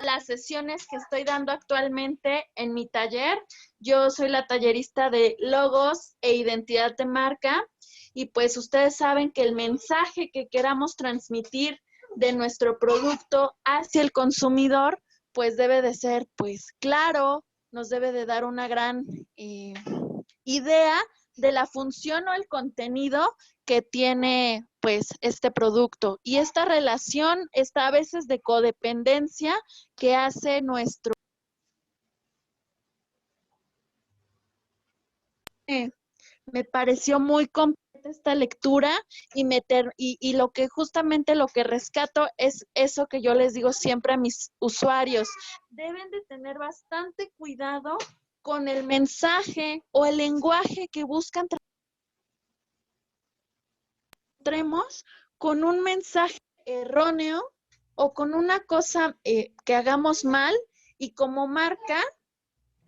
las sesiones que estoy dando actualmente en mi taller. Yo soy la tallerista de logos e identidad de marca y pues ustedes saben que el mensaje que queramos transmitir de nuestro producto hacia el consumidor pues debe de ser pues claro, nos debe de dar una gran idea de la función o el contenido que tiene pues este producto. Y esta relación está a veces de codependencia que hace nuestro... Me pareció muy completa esta lectura y lo que justamente lo que rescato es eso que yo les digo siempre a mis usuarios. Deben de tener bastante cuidado con el mensaje o el lenguaje que buscan encontremos con un mensaje erróneo o con una cosa que hagamos mal y como marca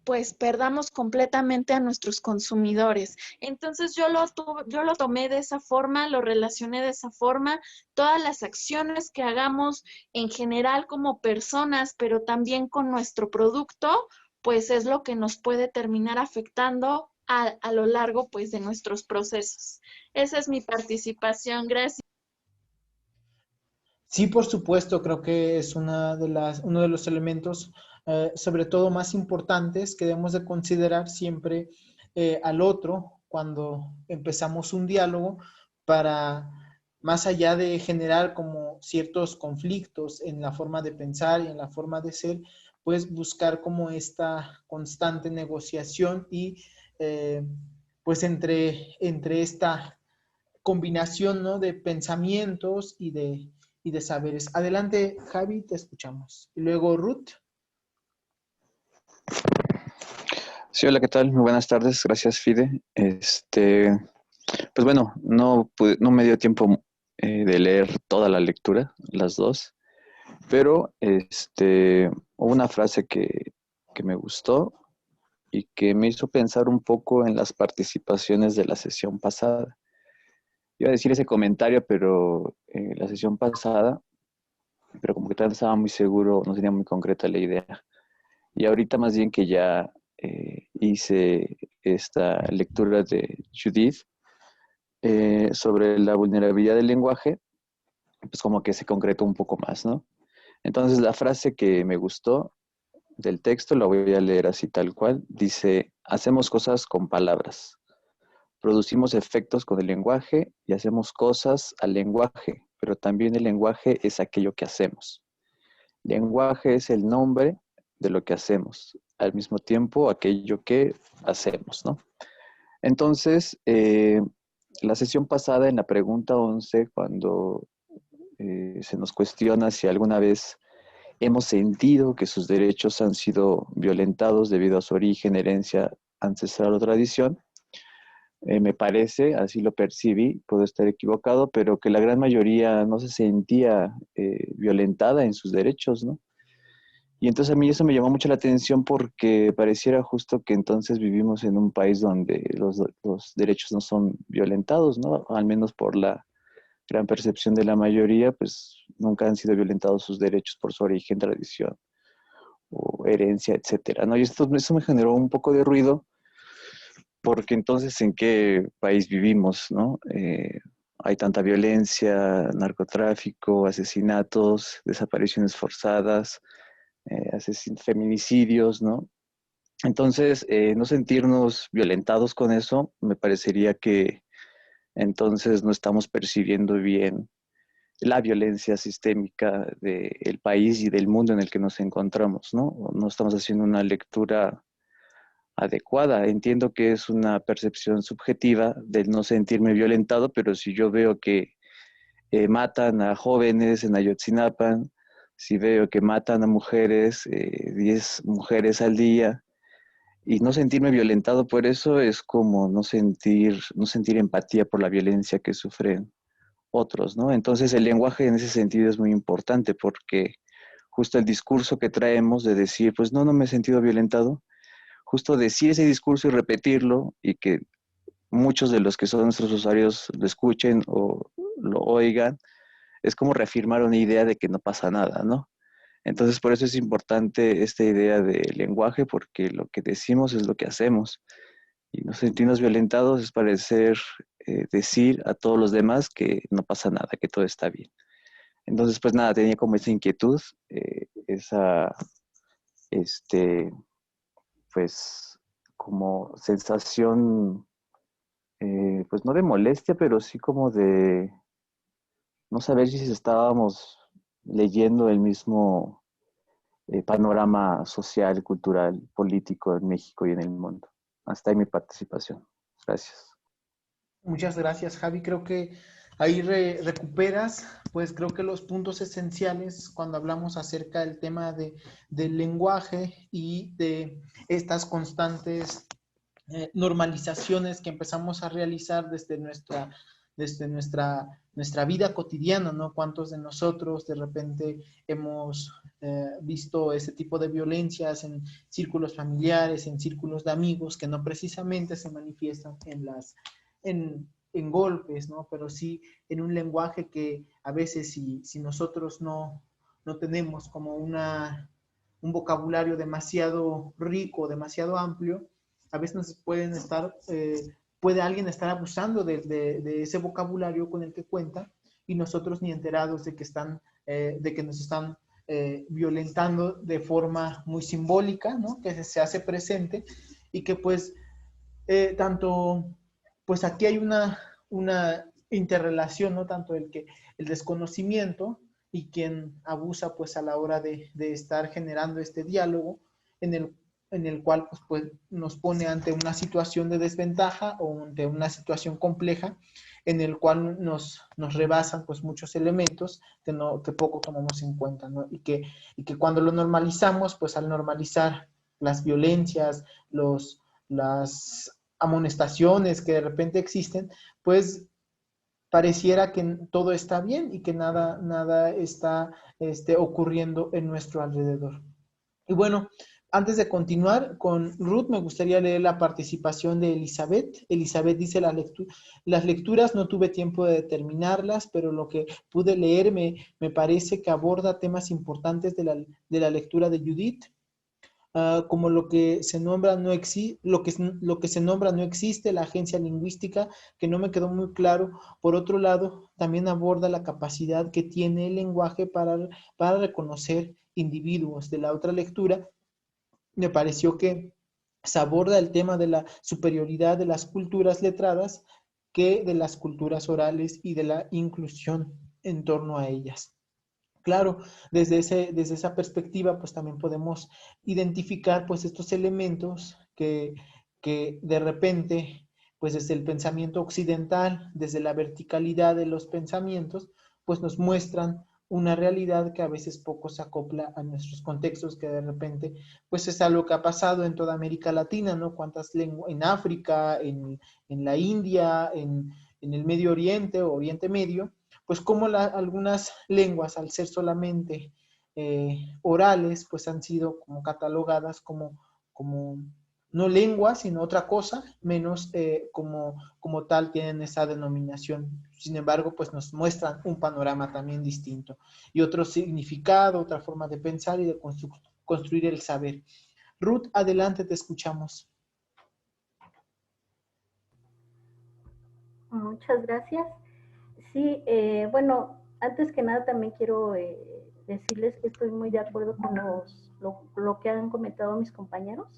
pues perdamos completamente a nuestros consumidores. Entonces yo lo tomé de esa forma, lo relacioné de esa forma, todas las acciones que hagamos en general como personas, pero también con nuestro producto, pues es lo que nos puede terminar afectando a lo largo pues de nuestros procesos. Esa es mi participación. Gracias. Sí, por supuesto, creo que es uno de los elementos, sobre todo más importantes, que debemos de considerar siempre al otro cuando empezamos un diálogo para, más allá de generar como ciertos conflictos en la forma de pensar y en la forma de ser, pues buscar como esta constante negociación y pues entre esta combinación, ¿no?, de pensamientos y de saberes. Adelante, Javi, te escuchamos. Y luego Ruth. Sí, hola, ¿qué tal? Muy buenas tardes, gracias, Fide. Pues bueno, no me dio tiempo de leer toda la lectura, las dos, pero hubo una frase que me gustó y que me hizo pensar un poco en las participaciones de la sesión pasada. Iba a decir ese comentario, pero la sesión pasada, pero como que todavía no estaba muy seguro, no tenía muy concreta la idea. Y ahorita más bien que ya hice esta lectura de Judith sobre la vulnerabilidad del lenguaje, pues como que se concretó un poco más, ¿no? Entonces la frase que me gustó del texto, la voy a leer así tal cual, dice, hacemos cosas con palabras, producimos efectos con el lenguaje y hacemos cosas al lenguaje, pero también el lenguaje es aquello que hacemos. Lenguaje es el nombre de lo que hacemos, al mismo tiempo aquello que hacemos, ¿no? Entonces, la sesión pasada en la pregunta 11, cuando se nos cuestiona si alguna vez hemos sentido que sus derechos han sido violentados debido a su origen, herencia ancestral o tradición, me parece, así lo percibí, puedo estar equivocado, pero que la gran mayoría no se sentía violentada en sus derechos, ¿no? Y entonces a mí eso me llamó mucho la atención porque pareciera justo que entonces vivimos en un país donde los derechos no son violentados, ¿no? Al menos por la gran percepción de la mayoría, pues nunca han sido violentados sus derechos por su origen, tradición o herencia, etcétera, ¿no? Y eso me generó un poco de ruido porque entonces ¿en qué país vivimos, no? Hay tanta violencia, narcotráfico, asesinatos, desapariciones forzadas, feminicidios, ¿no? Entonces, no sentirnos violentados con eso, me parecería que entonces no estamos percibiendo bien la violencia sistémica del país y del mundo en el que nos encontramos, ¿no? No estamos haciendo una lectura adecuada. Entiendo que es una percepción subjetiva del no sentirme violentado, pero si yo veo que matan a jóvenes en Ayotzinapa, si veo que matan a mujeres, 10 mujeres al día, y no sentirme violentado por eso es como no sentir empatía por la violencia que sufren otros, ¿no? Entonces el lenguaje en ese sentido es muy importante porque justo el discurso que traemos de decir, pues no me he sentido violentado, justo decir ese discurso y repetirlo y que muchos de los que son nuestros usuarios lo escuchen o lo oigan, es como reafirmar una idea de que no pasa nada, ¿no? Entonces, por eso es importante esta idea de lenguaje, porque lo que decimos es lo que hacemos. Y no sentirnos violentados es parecer decir a todos los demás que no pasa nada, que todo está bien. Entonces, pues nada, tenía como esa inquietud, esa, este, pues, como sensación, pues no de molestia, pero sí como de no saber si estábamos leyendo el mismo panorama social, cultural, político en México y en el mundo. Hasta ahí mi participación. Gracias. Muchas gracias, Javi. Creo que ahí recuperas, pues creo que los puntos esenciales cuando hablamos acerca del tema del lenguaje y de estas constantes normalizaciones que empezamos a realizar desde nuestra vida cotidiana, ¿no? ¿Cuántos de nosotros de repente hemos visto ese tipo de violencias en círculos familiares, en círculos de amigos, que no precisamente se manifiestan en golpes, ¿no? Pero sí en un lenguaje que a veces si nosotros no tenemos como un vocabulario demasiado rico, demasiado amplio, a veces puede alguien estar abusando de ese vocabulario con el que cuenta y nosotros ni enterados de que nos están violentando de forma muy simbólica, ¿no? Que se hace presente y que pues tanto, pues aquí hay una interrelación, ¿no? Tanto el desconocimiento y quien abusa pues a la hora de estar generando este diálogo en el cual pues nos pone ante una situación de desventaja o ante una situación compleja en el cual nos rebasan pues muchos elementos que poco tomamos en cuenta, ¿no? Y que cuando lo normalizamos, pues al normalizar las violencias, las amonestaciones que de repente existen, pues pareciera que todo está bien y que nada está ocurriendo en nuestro alrededor. Y bueno, antes de continuar con Ruth, me gustaría leer la participación de Elizabeth. Elizabeth dice, las lecturas no tuve tiempo de determinarlas, pero lo que pude leer me parece que aborda temas importantes de la lectura de Judith. Como lo que se nombra lo que se nombra no existe, la agencia lingüística, que no me quedó muy claro. Por otro lado, también aborda la capacidad que tiene el lenguaje para reconocer individuos. De la otra lectura, me pareció que se aborda el tema de la superioridad de las culturas letradas que de las culturas orales y de la inclusión en torno a ellas. Claro, desde esa perspectiva, pues también podemos identificar pues estos elementos que de repente, pues desde el pensamiento occidental, desde la verticalidad de los pensamientos, pues nos muestran una realidad que a veces poco se acopla a nuestros contextos, que de repente, pues es algo que ha pasado en toda América Latina, ¿no? Cuántas lenguas, en África, en la India, en el Medio Oriente o Oriente Medio, pues como algunas lenguas, al ser solamente orales, pues han sido como catalogadas como no lenguas, sino otra cosa, menos como tal tienen esa denominación. Sin embargo, pues nos muestran un panorama también distinto y otro significado, otra forma de pensar y de construir el saber. Ruth, adelante, te escuchamos. Muchas gracias. Sí, bueno, antes que nada también quiero decirles que estoy muy de acuerdo con lo que han comentado mis compañeros.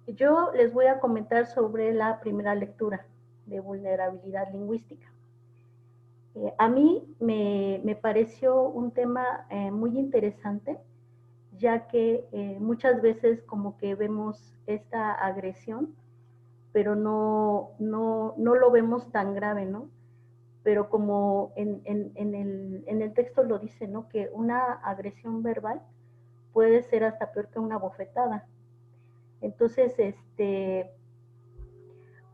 Yo les voy a comentar sobre la primera lectura de vulnerabilidad lingüística. A mí me pareció un tema muy interesante, ya que muchas veces como que vemos esta agresión, pero no lo vemos tan grave, ¿no? Pero como en el texto lo dice, ¿no? Que una agresión verbal puede ser hasta peor que una bofetada. Entonces,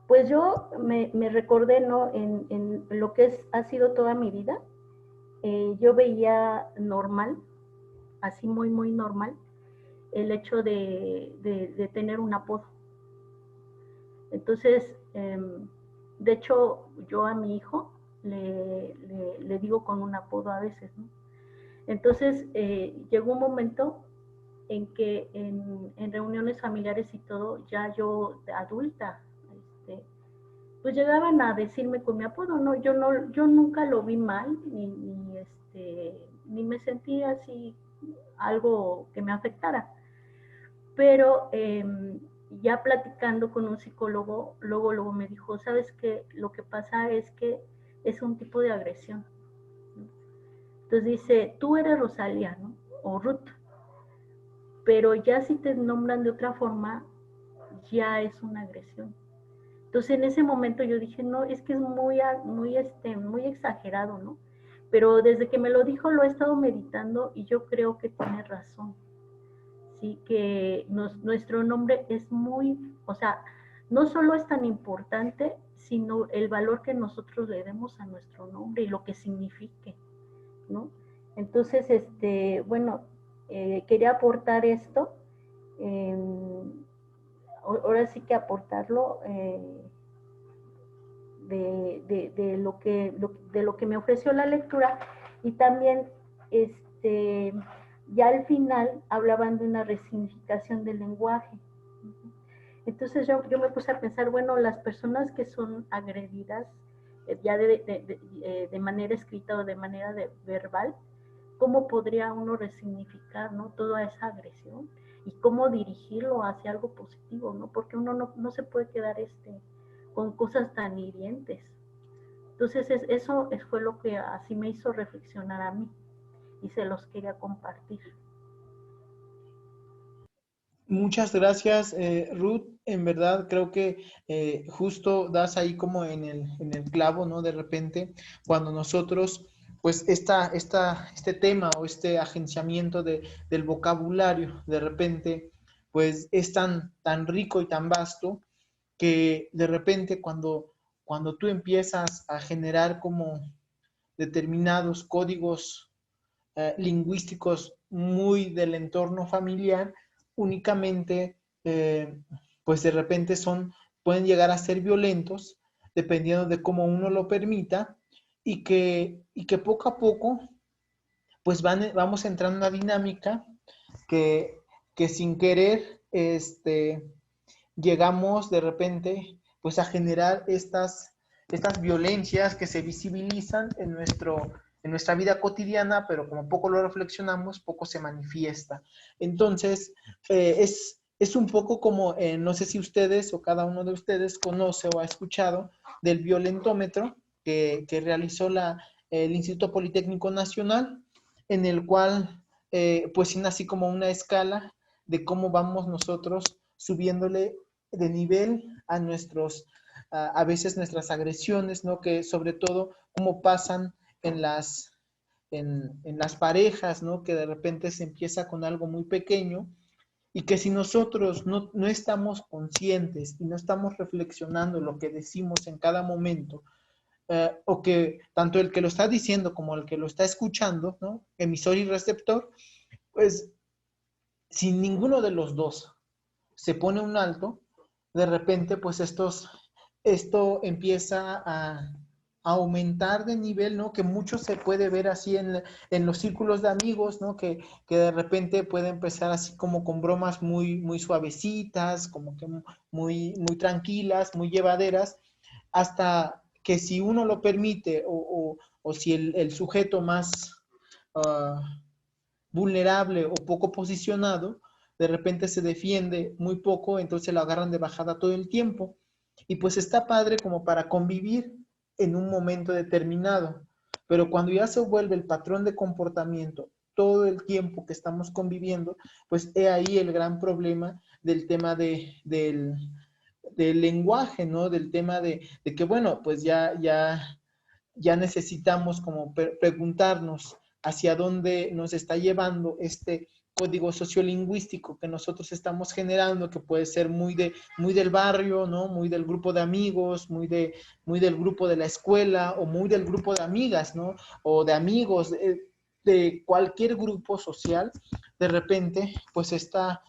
pues yo me recordé, ¿no? En lo que ha sido toda mi vida, yo veía normal, así muy, muy normal, el hecho de tener un apodo. Entonces, de hecho, yo a mi hijo le digo con un apodo a veces, ¿no? Entonces, llegó un momento en que en reuniones familiares y todo, ya yo de adulta, pues llegaban a decirme con mi apodo, ¿no? Yo nunca lo vi mal, ni me sentía así algo que me afectara. Pero ya platicando con un psicólogo, luego me dijo, ¿sabes qué? Lo que pasa es que es un tipo de agresión. Entonces dice, tú eres Rosalía, ¿no? O Ruth. Pero ya si te nombran de otra forma, ya es una agresión. Entonces en ese momento yo dije, no, es que es muy exagerado, ¿no? Pero desde que me lo dijo lo he estado meditando y yo creo que tiene razón. Sí, que nuestro nombre es muy, o sea, no solo es tan importante, sino el valor que nosotros le demos a nuestro nombre y lo que signifique, ¿no? Entonces, bueno, quería aportar esto, ahora sí que aportarlo de lo que me ofreció la lectura, y también ya al final hablaban de una resignificación del lenguaje. Entonces yo me puse a pensar, bueno, las personas que son agredidas ya de manera escrita o de manera verbal, ¿cómo podría uno resignificar, ¿no? Toda esa agresión y cómo dirigirlo hacia algo positivo, ¿no? Porque uno no se puede quedar con cosas tan hirientes. Entonces eso fue lo que así me hizo reflexionar a mí y se los quería compartir. Muchas gracias, Ruth. En verdad, creo que justo das ahí como en el clavo, ¿no? De repente, cuando nosotros, pues, este tema o este agenciamiento del vocabulario, de repente, pues, es tan rico y tan vasto que de repente cuando tú empiezas a generar como determinados códigos lingüísticos muy del entorno familiar, únicamente, pues de repente pueden llegar a ser violentos, dependiendo de cómo uno lo permita, y que poco a poco, pues vamos entrando en una dinámica que sin querer, llegamos de repente, pues a generar estas violencias que se visibilizan en nuestra vida cotidiana, pero como poco lo reflexionamos, poco se manifiesta. Entonces, es un poco como, no sé si ustedes o cada uno de ustedes conoce o ha escuchado del violentómetro que realizó el Instituto Politécnico Nacional, en el cual, pues tiene así como una escala de cómo vamos nosotros subiéndole de nivel a veces nuestras agresiones, ¿no? Que sobre todo cómo pasan en las parejas, ¿no? Que de repente se empieza con algo muy pequeño y que si nosotros no estamos conscientes y no estamos reflexionando lo que decimos en cada momento, o que tanto el que lo está diciendo como el que lo está escuchando, ¿no? Emisor y receptor, pues si ninguno de los dos se pone un alto, de repente pues esto empieza a aumentar de nivel, ¿no? Que mucho se puede ver así en los círculos de amigos, ¿no? Que de repente puede empezar así como con bromas muy suavecitas, como que muy tranquilas, muy llevaderas, hasta que si uno lo permite o si el sujeto más vulnerable o poco posicionado, de repente se defiende muy poco, entonces lo agarran de bajada todo el tiempo. Y pues está padre como para convivir en un momento determinado. Pero cuando ya se vuelve el patrón de comportamiento todo el tiempo que estamos conviviendo, pues he ahí el gran problema del tema del lenguaje, ¿no? Del tema de que, bueno, pues ya necesitamos como preguntarnos hacia dónde nos está llevando este código sociolingüístico que nosotros estamos generando, que puede ser muy del barrio, ¿no? Muy del grupo de amigos, muy del grupo de la escuela, o muy del grupo de amigas, ¿no? O de amigos, de cualquier grupo social. De repente, pues esta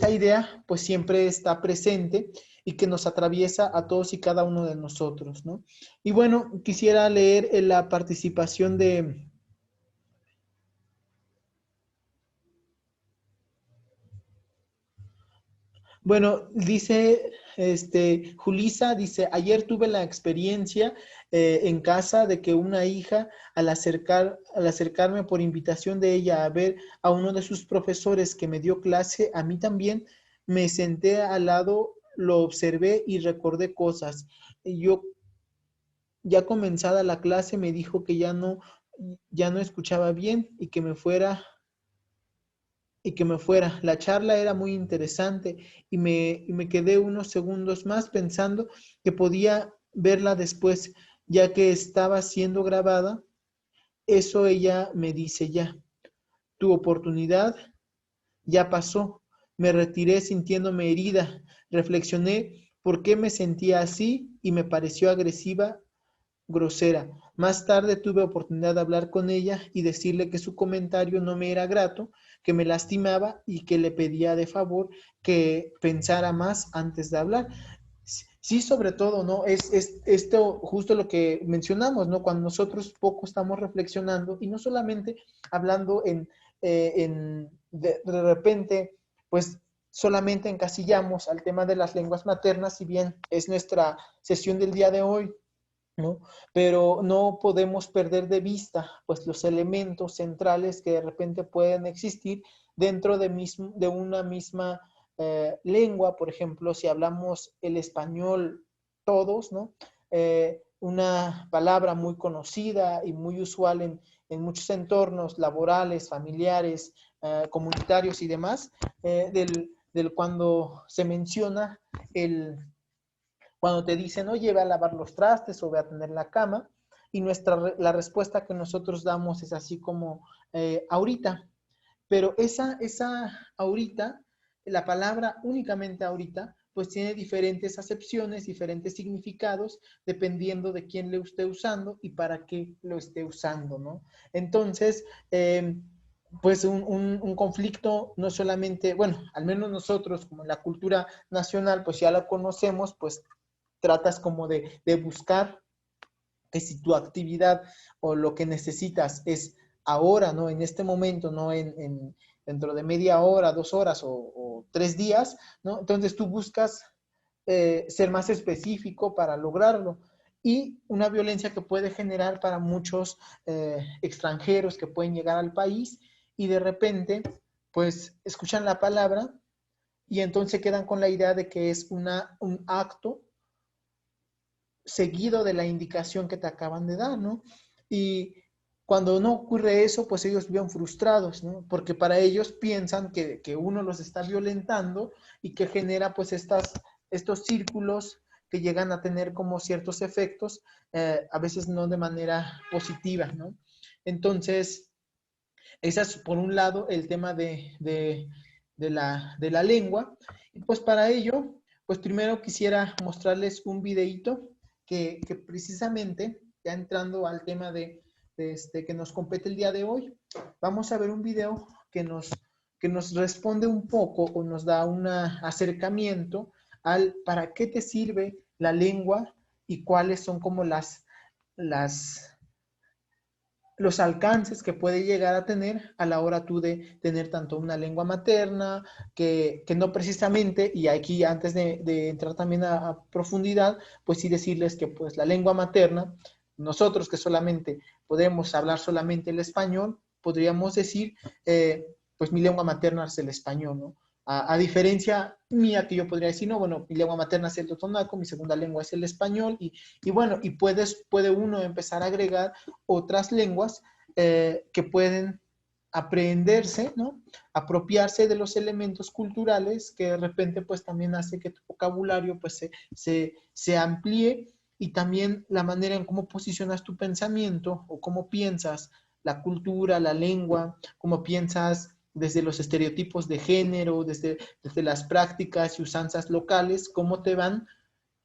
idea pues siempre está presente y que nos atraviesa a todos y cada uno de nosotros, ¿no? Y bueno, quisiera leer la participación de... Bueno, dice Julisa, dice, ayer tuve la experiencia en casa de que una hija, al acercarme por invitación de ella a ver a uno de sus profesores que me dio clase, a mí también me senté al lado, lo observé y recordé cosas. Y yo, ya comenzada la clase, me dijo que ya no escuchaba bien y que me fuera. La charla era muy interesante y me quedé unos segundos más pensando que podía verla después, ya que estaba siendo grabada. Eso ella me dice ya. Tu oportunidad ya pasó. Me retiré sintiéndome herida. Reflexioné por qué me sentía así y me pareció agresiva, grosera. Más tarde tuve oportunidad de hablar con ella y decirle que su comentario no me era grato, que me lastimaba y que le pedía de favor que pensara más antes de hablar. Sí, sobre todo, ¿no? Es esto justo lo que mencionamos, ¿no? Cuando nosotros poco estamos reflexionando y no solamente hablando de repente, pues solamente encasillamos al tema de las lenguas maternas, si bien es nuestra sesión del día de hoy, ¿no? Pero no podemos perder de vista pues los elementos centrales que de repente pueden existir dentro de una misma lengua. Por ejemplo, si hablamos el español todos, ¿no? Una palabra muy conocida y muy usual en muchos entornos laborales, familiares, comunitarios y demás, del cuando se menciona cuando te dicen, oye, ve a lavar los trastes o ve a tener la cama, y la respuesta que nosotros damos es así como ahorita. Pero esa ahorita, la palabra únicamente ahorita, pues tiene diferentes acepciones, diferentes significados, dependiendo de quién lo esté usando y para qué lo esté usando, ¿no? Entonces, pues un conflicto no solamente, bueno, al menos nosotros como en la cultura nacional, pues ya la conocemos, pues tratas como de buscar que si tu actividad o lo que necesitas es ahora, ¿no? En este momento, no dentro de media hora, 2 horas o 3 días, ¿no? Entonces tú buscas ser más específico para lograrlo. Y una violencia que puede generar para muchos extranjeros que pueden llegar al país y de repente, pues, escuchan la palabra y entonces quedan con la idea de que es un acto seguido de la indicación que te acaban de dar, ¿no? Y cuando no ocurre eso, pues ellos viven frustrados, ¿no? Porque para ellos piensan que uno los está violentando y que genera pues estos círculos que llegan a tener como ciertos efectos, a veces no de manera positiva, ¿no? Entonces, ese es por un lado el tema de la lengua. Y pues para ello, pues primero quisiera mostrarles un videíto que precisamente, ya entrando al tema que nos compete el día de hoy, vamos a ver un video que nos responde un poco o nos da un acercamiento al para qué te sirve la lengua y cuáles son como los alcances que puede llegar a tener a la hora tú de tener tanto una lengua materna, que no precisamente, y aquí antes de entrar también a profundidad, pues sí decirles que pues la lengua materna, nosotros que solamente podemos hablar solamente el español, podríamos decir, pues mi lengua materna es el español, ¿no? A diferencia mía, que yo podría decir, no, bueno, mi lengua materna es el totonaco, mi segunda lengua es el español, y bueno, y puede uno empezar a agregar otras lenguas que pueden aprenderse, ¿no? Apropiarse de los elementos culturales que de repente pues también hace que tu vocabulario pues se amplíe, y también la manera en cómo posicionas tu pensamiento o cómo piensas la cultura, la lengua, cómo piensas desde los estereotipos de género, desde las prácticas y usanzas locales, cómo te van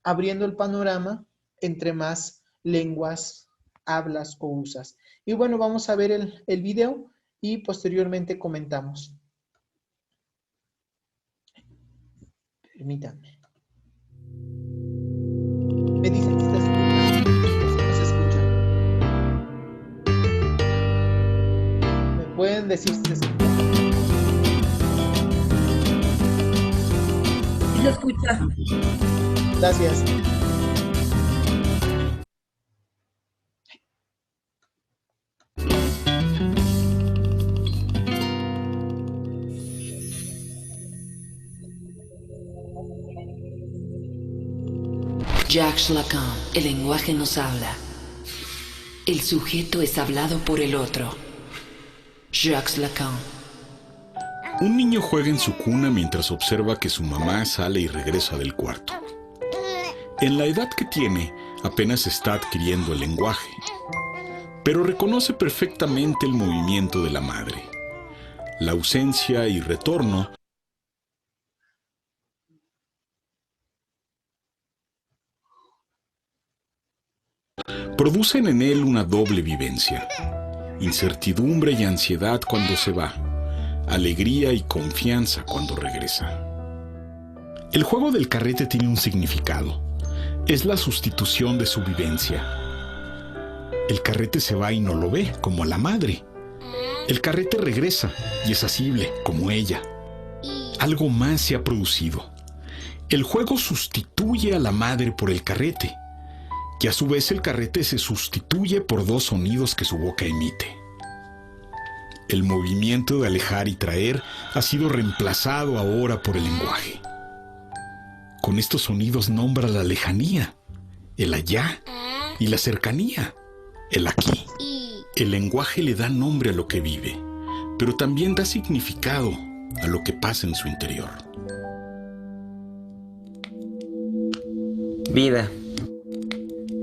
abriendo el panorama entre más lenguas hablas o usas. Y bueno, vamos a ver el video y posteriormente comentamos. Permítanme. Me dicen si se escucha. No se escucha. ¿Me pueden decir si se escucha? Sí se escucha. Gracias. Jacques Lacan, el lenguaje nos habla. El sujeto es hablado por el otro. Jacques Lacan. Un niño juega en su cuna mientras observa que su mamá sale y regresa del cuarto. En la edad que tiene, apenas está adquiriendo el lenguaje, pero reconoce perfectamente el movimiento de la madre. La ausencia y retorno producen en él una doble vivencia: incertidumbre y ansiedad cuando se va, alegría y confianza cuando regresa. El juego del carrete tiene un significado: es la sustitución de su vivencia. El carrete se va y no lo ve, como la madre. El carrete regresa y es asible, como ella. Algo más se ha producido. El juego sustituye a la madre por el carrete, y a su vez el carrete se sustituye por dos sonidos que su boca emite. El movimiento de alejar y traer ha sido reemplazado ahora por el lenguaje. Con estos sonidos nombra la lejanía, el allá, y la cercanía, el aquí. El lenguaje le da nombre a lo que vive, pero también da significado a lo que pasa en su interior. Vida,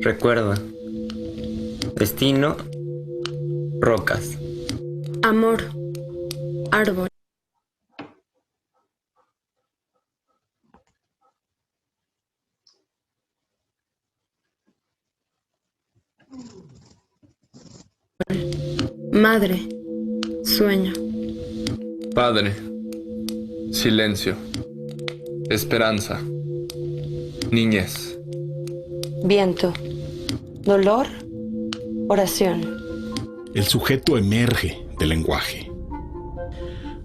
recuerdo, destino, rocas. Amor, árbol. Madre, sueño. Padre, silencio, esperanza, niñez. Viento, dolor, oración. El sujeto emerge del lenguaje,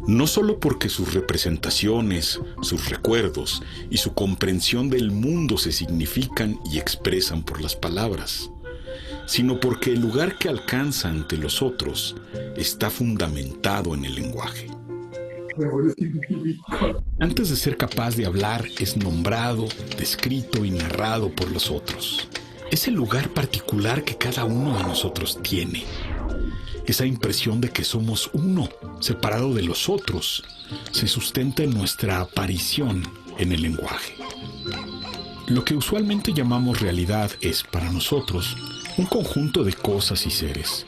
no solo porque sus representaciones, sus recuerdos y su comprensión del mundo se significan y expresan por las palabras, sino porque el lugar que alcanza ante los otros está fundamentado en el lenguaje. Antes de ser capaz de hablar, es nombrado, descrito y narrado por los otros. Es el lugar particular que cada uno de nosotros tiene. Esa impresión de que somos uno, separado de los otros, se sustenta en nuestra aparición en el lenguaje. Lo que usualmente llamamos realidad es, para nosotros, un conjunto de cosas y seres,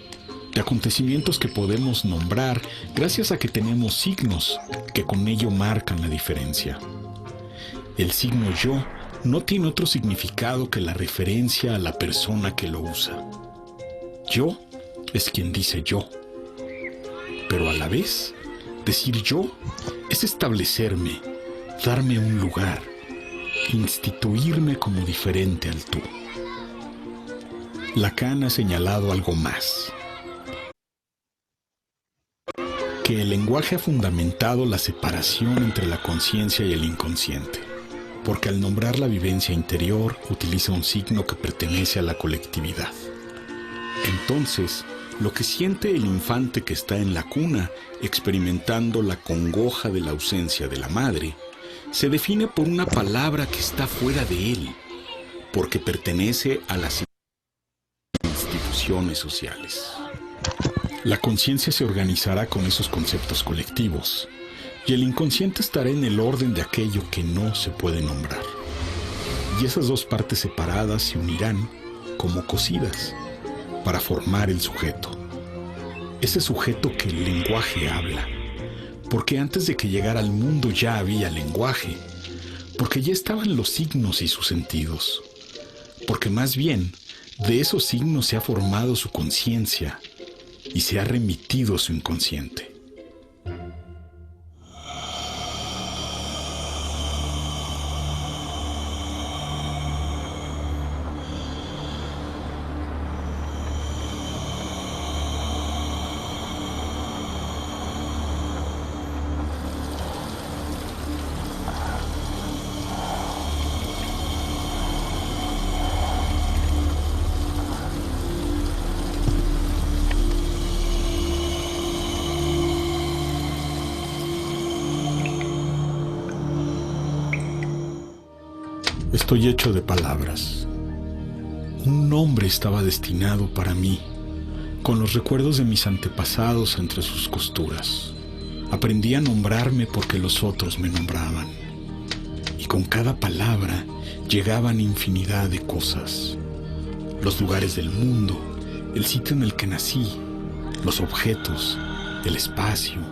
de acontecimientos que podemos nombrar gracias a que tenemos signos que con ello marcan la diferencia. El signo yo no tiene otro significado que la referencia a la persona que lo usa. Yo es quien dice yo, pero a la vez, decir yo es establecerme, darme un lugar, instituirme como diferente al tú. Lacan ha señalado algo más: que el lenguaje ha fundamentado la separación entre la conciencia y el inconsciente, porque al nombrar la vivencia interior utiliza un signo que pertenece a la colectividad. Entonces, lo que siente el infante que está en la cuna, experimentando la congoja de la ausencia de la madre, se define por una palabra que está fuera de él, porque pertenece a las instituciones sociales. La conciencia se organizará con esos conceptos colectivos, y el inconsciente estará en el orden de aquello que no se puede nombrar. Y esas dos partes separadas se unirán como cosidas para formar el sujeto. Ese sujeto que el lenguaje habla, porque antes de que llegara al mundo ya había lenguaje, porque ya estaban los signos y sus sentidos, porque más bien de esos signos se ha formado su conciencia y se ha remitido su inconsciente. Estoy hecho de palabras. Un nombre estaba destinado para mí, con los recuerdos de mis antepasados entre sus costuras. Aprendí a nombrarme porque los otros me nombraban. Y con cada palabra llegaban infinidad de cosas. Los lugares del mundo, el sitio en el que nací, los objetos, el espacio,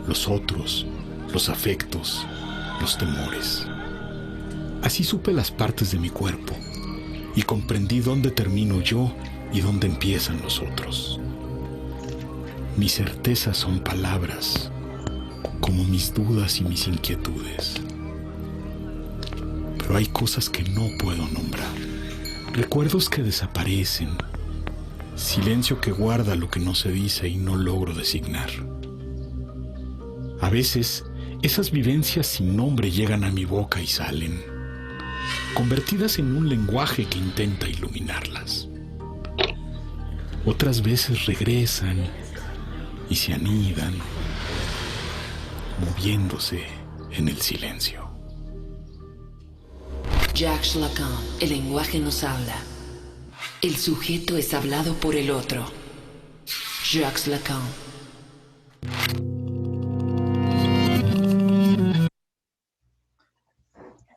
los otros, los afectos, los temores. Así supe las partes de mi cuerpo y comprendí dónde termino yo y dónde empiezan los otros. Mis certezas son palabras, como mis dudas y mis inquietudes. Pero hay cosas que no puedo nombrar, recuerdos que desaparecen, silencio que guarda lo que no se dice y no logro designar. A veces, esas vivencias sin nombre llegan a mi boca y salen, convertidas en un lenguaje que intenta iluminarlas. Otras veces regresan y se anidan, moviéndose en el silencio. Jacques Lacan, el lenguaje nos habla. El sujeto es hablado por el otro. Jacques Lacan.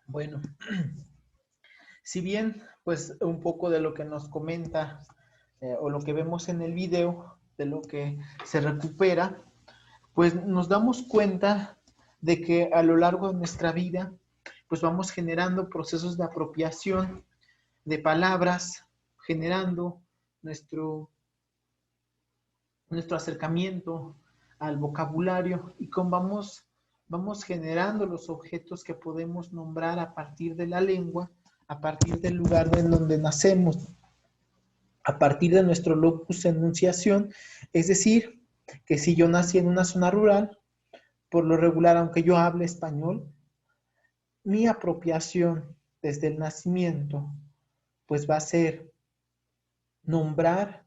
Bueno, si bien, pues un poco de lo que nos comenta o lo que vemos en el video, de lo que se recupera, pues nos damos cuenta de que a lo largo de nuestra vida, pues vamos generando procesos de apropiación de palabras, generando nuestro acercamiento al vocabulario y vamos generando los objetos que podemos nombrar a partir de la lengua, a partir del lugar en donde nacemos, a partir de nuestro locus enunciación. Es decir, que si yo nací en una zona rural, por lo regular, aunque yo hable español, mi apropiación desde el nacimiento, pues va a ser nombrar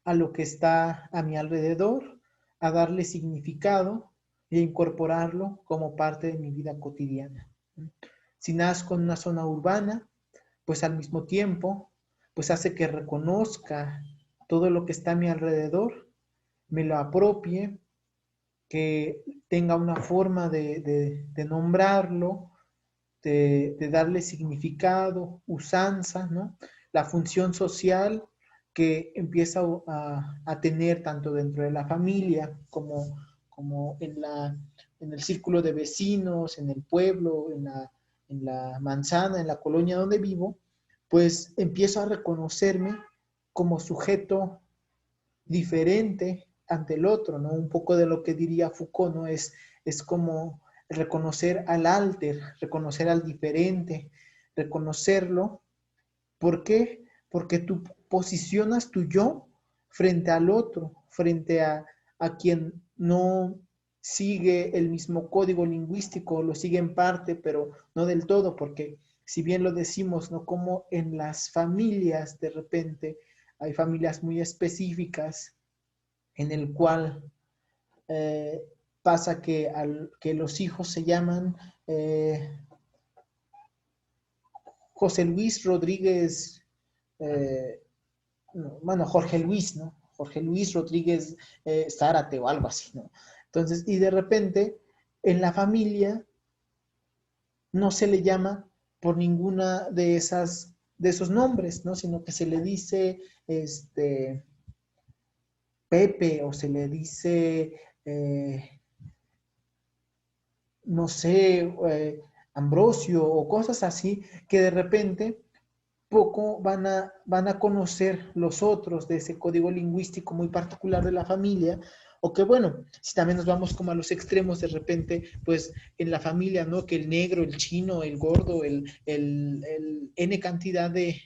a lo que está a mi alrededor, a darle significado y a incorporarlo como parte de mi vida cotidiana. Si nazco en una zona urbana, pues al mismo tiempo, pues hace que reconozca todo lo que está a mi alrededor, me lo apropie, que tenga una forma de nombrarlo, de darle significado, usanza, ¿no? La función social que empieza a tener tanto dentro de la familia como en el círculo de vecinos, en el pueblo, en la manzana, en la colonia donde vivo, pues empiezo a reconocerme como sujeto diferente ante el otro, ¿no? Un poco de lo que diría Foucault, ¿no? Es como reconocer al alter, reconocer al diferente, reconocerlo. ¿Por qué? Porque tú posicionas tu yo frente al otro, frente a quien no sigue el mismo código lingüístico, lo sigue en parte, pero no del todo, porque si bien lo decimos, ¿no? Como en las familias, de repente, hay familias muy específicas en el cual pasa que los hijos se llaman José Luis Rodríguez, Jorge Luis, ¿no? Jorge Luis Rodríguez Zárate o algo así, ¿no? Entonces, y de repente, en la familia no se le llama por ninguna de esos nombres, ¿no? Sino que se le dice, Pepe, o se le dice, no sé, Ambrosio, o cosas así, que de repente poco van a conocer los otros de ese código lingüístico muy particular de la familia, o que bueno, si también nos vamos como a los extremos, de repente, pues en la familia, ¿no? Que el negro, el chino, el gordo, el N cantidad de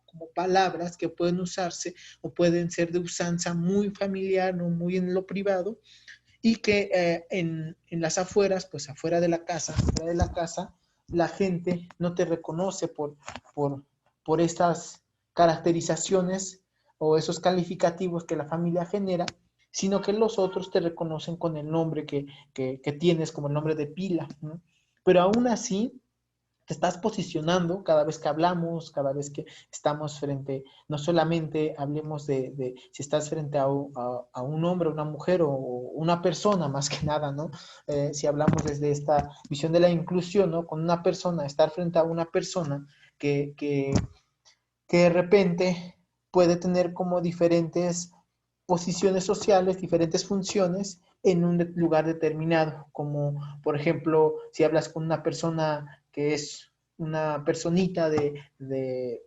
como palabras que pueden usarse o pueden ser de usanza muy familiar, no muy en lo privado, y que en las afueras, pues afuera de la casa, la gente no te reconoce por estas caracterizaciones o esos calificativos que la familia genera, sino que los otros te reconocen con el nombre que tienes, como el nombre de pila, ¿no? Pero aún así, te estás posicionando cada vez que hablamos, cada vez que estamos frente, no solamente hablemos de si estás frente a un hombre, una mujer o una persona más que nada, ¿no? Si hablamos desde esta visión de la inclusión, ¿no? Con una persona, estar frente a una persona que de repente puede tener como diferentes posiciones sociales, diferentes funciones en un lugar determinado, como por ejemplo, si hablas con una persona que es una personita de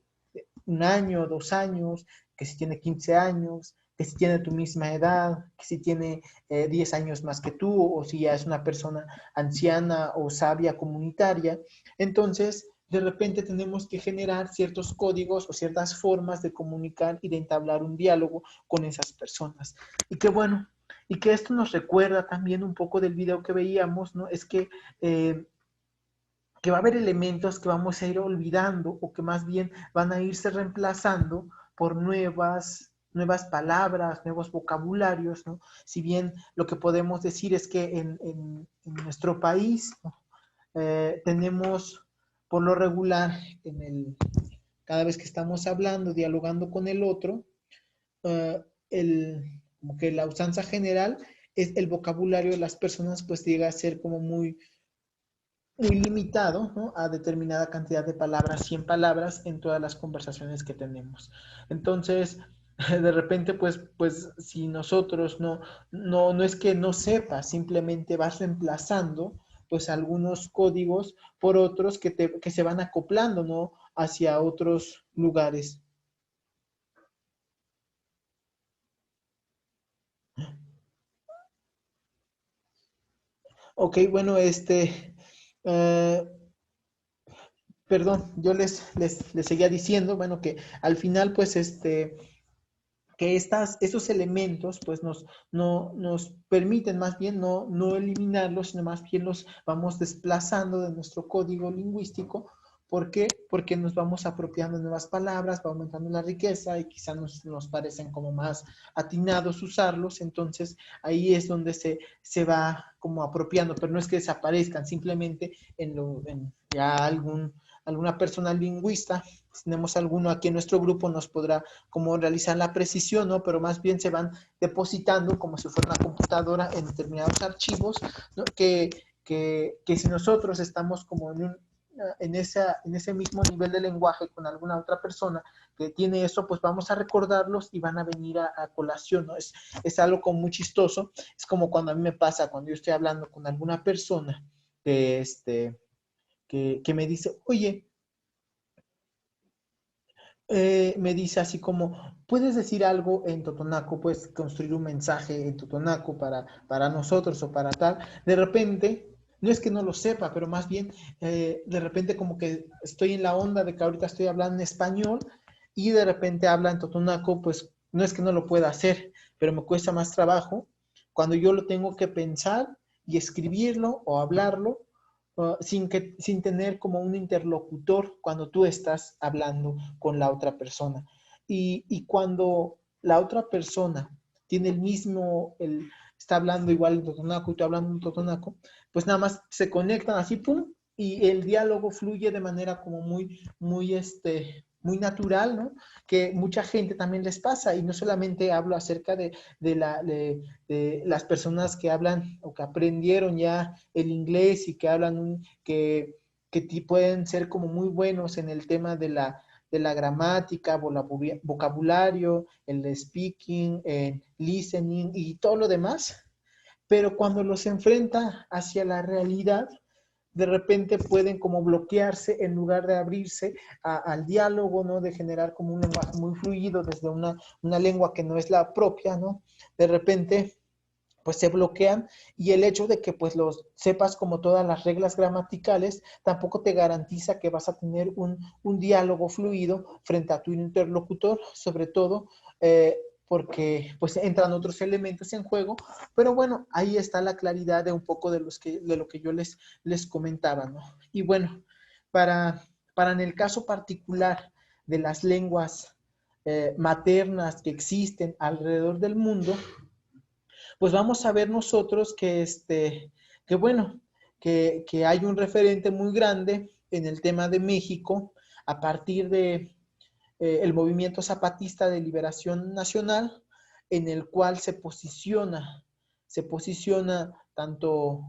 1 año, 2 años, que si tiene 15 años, que si tiene tu misma edad, que si tiene 10 años más que tú, o si ya es una persona anciana o sabia comunitaria. Entonces, de repente tenemos que generar ciertos códigos o ciertas formas de comunicar y de entablar un diálogo con esas personas. Y que bueno, y que esto nos recuerda también un poco del video que veíamos, ¿no? Es que va a haber elementos que vamos a ir olvidando o que más bien van a irse reemplazando por nuevas palabras, nuevos vocabularios, ¿no? Si bien lo que podemos decir es que en nuestro país, ¿no? Tenemos por lo regular, cada vez que estamos hablando, dialogando con el otro, como que la usanza general es el vocabulario de las personas, pues llega a ser como muy limitado, ¿no? A determinada cantidad de palabras, 100 palabras en todas las conversaciones que tenemos. Entonces, de repente, pues si nosotros no es que no sepas, simplemente vas reemplazando pues algunos códigos por otros que se van acoplando, ¿no? Hacia otros lugares. Ok, bueno, perdón, yo les seguía diciendo, bueno, que al final, pues, que esos elementos, pues, nos permiten más bien no eliminarlos, sino más bien los vamos desplazando de nuestro código lingüístico. ¿Por qué? Porque nos vamos apropiando de nuevas palabras, va aumentando la riqueza y quizá nos parecen como más atinados usarlos. Entonces, ahí es donde se va como apropiando, pero no es que desaparezcan, simplemente en ya alguna persona lingüista, si tenemos alguno aquí en nuestro grupo, nos podrá como realizar la precisión, ¿no? Pero más bien se van depositando como si fuera una computadora en determinados archivos, ¿no? Que si nosotros estamos como en ese mismo nivel de lenguaje con alguna otra persona que tiene eso, pues vamos a recordarlos y van a venir a colación, ¿no? Es algo como muy chistoso. Es como cuando a mí me pasa, cuando yo estoy hablando con alguna persona que me dice, oye, me dice así como, ¿puedes decir algo en totonaco? ¿Puedes construir un mensaje en totonaco para nosotros o para tal? De repente, no es que no lo sepa, pero más bien, de repente como que estoy en la onda de que ahorita estoy hablando en español y de repente habla en totonaco, pues no es que no lo pueda hacer, pero me cuesta más trabajo cuando yo lo tengo que pensar y escribirlo o hablarlo sin tener como un interlocutor cuando tú estás hablando con la otra persona. Y cuando la otra persona tiene está hablando igual en totonaco y tú hablando en totonaco, pues nada más se conectan así, pum, y el diálogo fluye de manera como muy natural, ¿no? Que mucha gente también les pasa, y no solamente hablo acerca de las personas que hablan o que aprendieron ya el inglés y que hablan, que pueden ser como muy buenos en el tema de la gramática, vocabulario, el speaking, el listening y todo lo demás, pero cuando los enfrenta hacia la realidad, de repente pueden como bloquearse en lugar de abrirse al diálogo, ¿no? De generar como un lenguaje muy fluido desde una lengua que no es la propia, ¿no? De repente, pues se bloquean, y el hecho de que pues los sepas como todas las reglas gramaticales tampoco te garantiza que vas a tener un diálogo fluido frente a tu interlocutor, sobre todo porque pues entran otros elementos en juego, pero bueno, ahí está la claridad de un poco de lo que yo les comentaba, ¿no? Y bueno, para en el caso particular de las lenguas maternas que existen alrededor del mundo, pues vamos a ver nosotros que bueno, que hay un referente muy grande en el tema de México a partir de el movimiento zapatista de liberación nacional, en el cual se posiciona tanto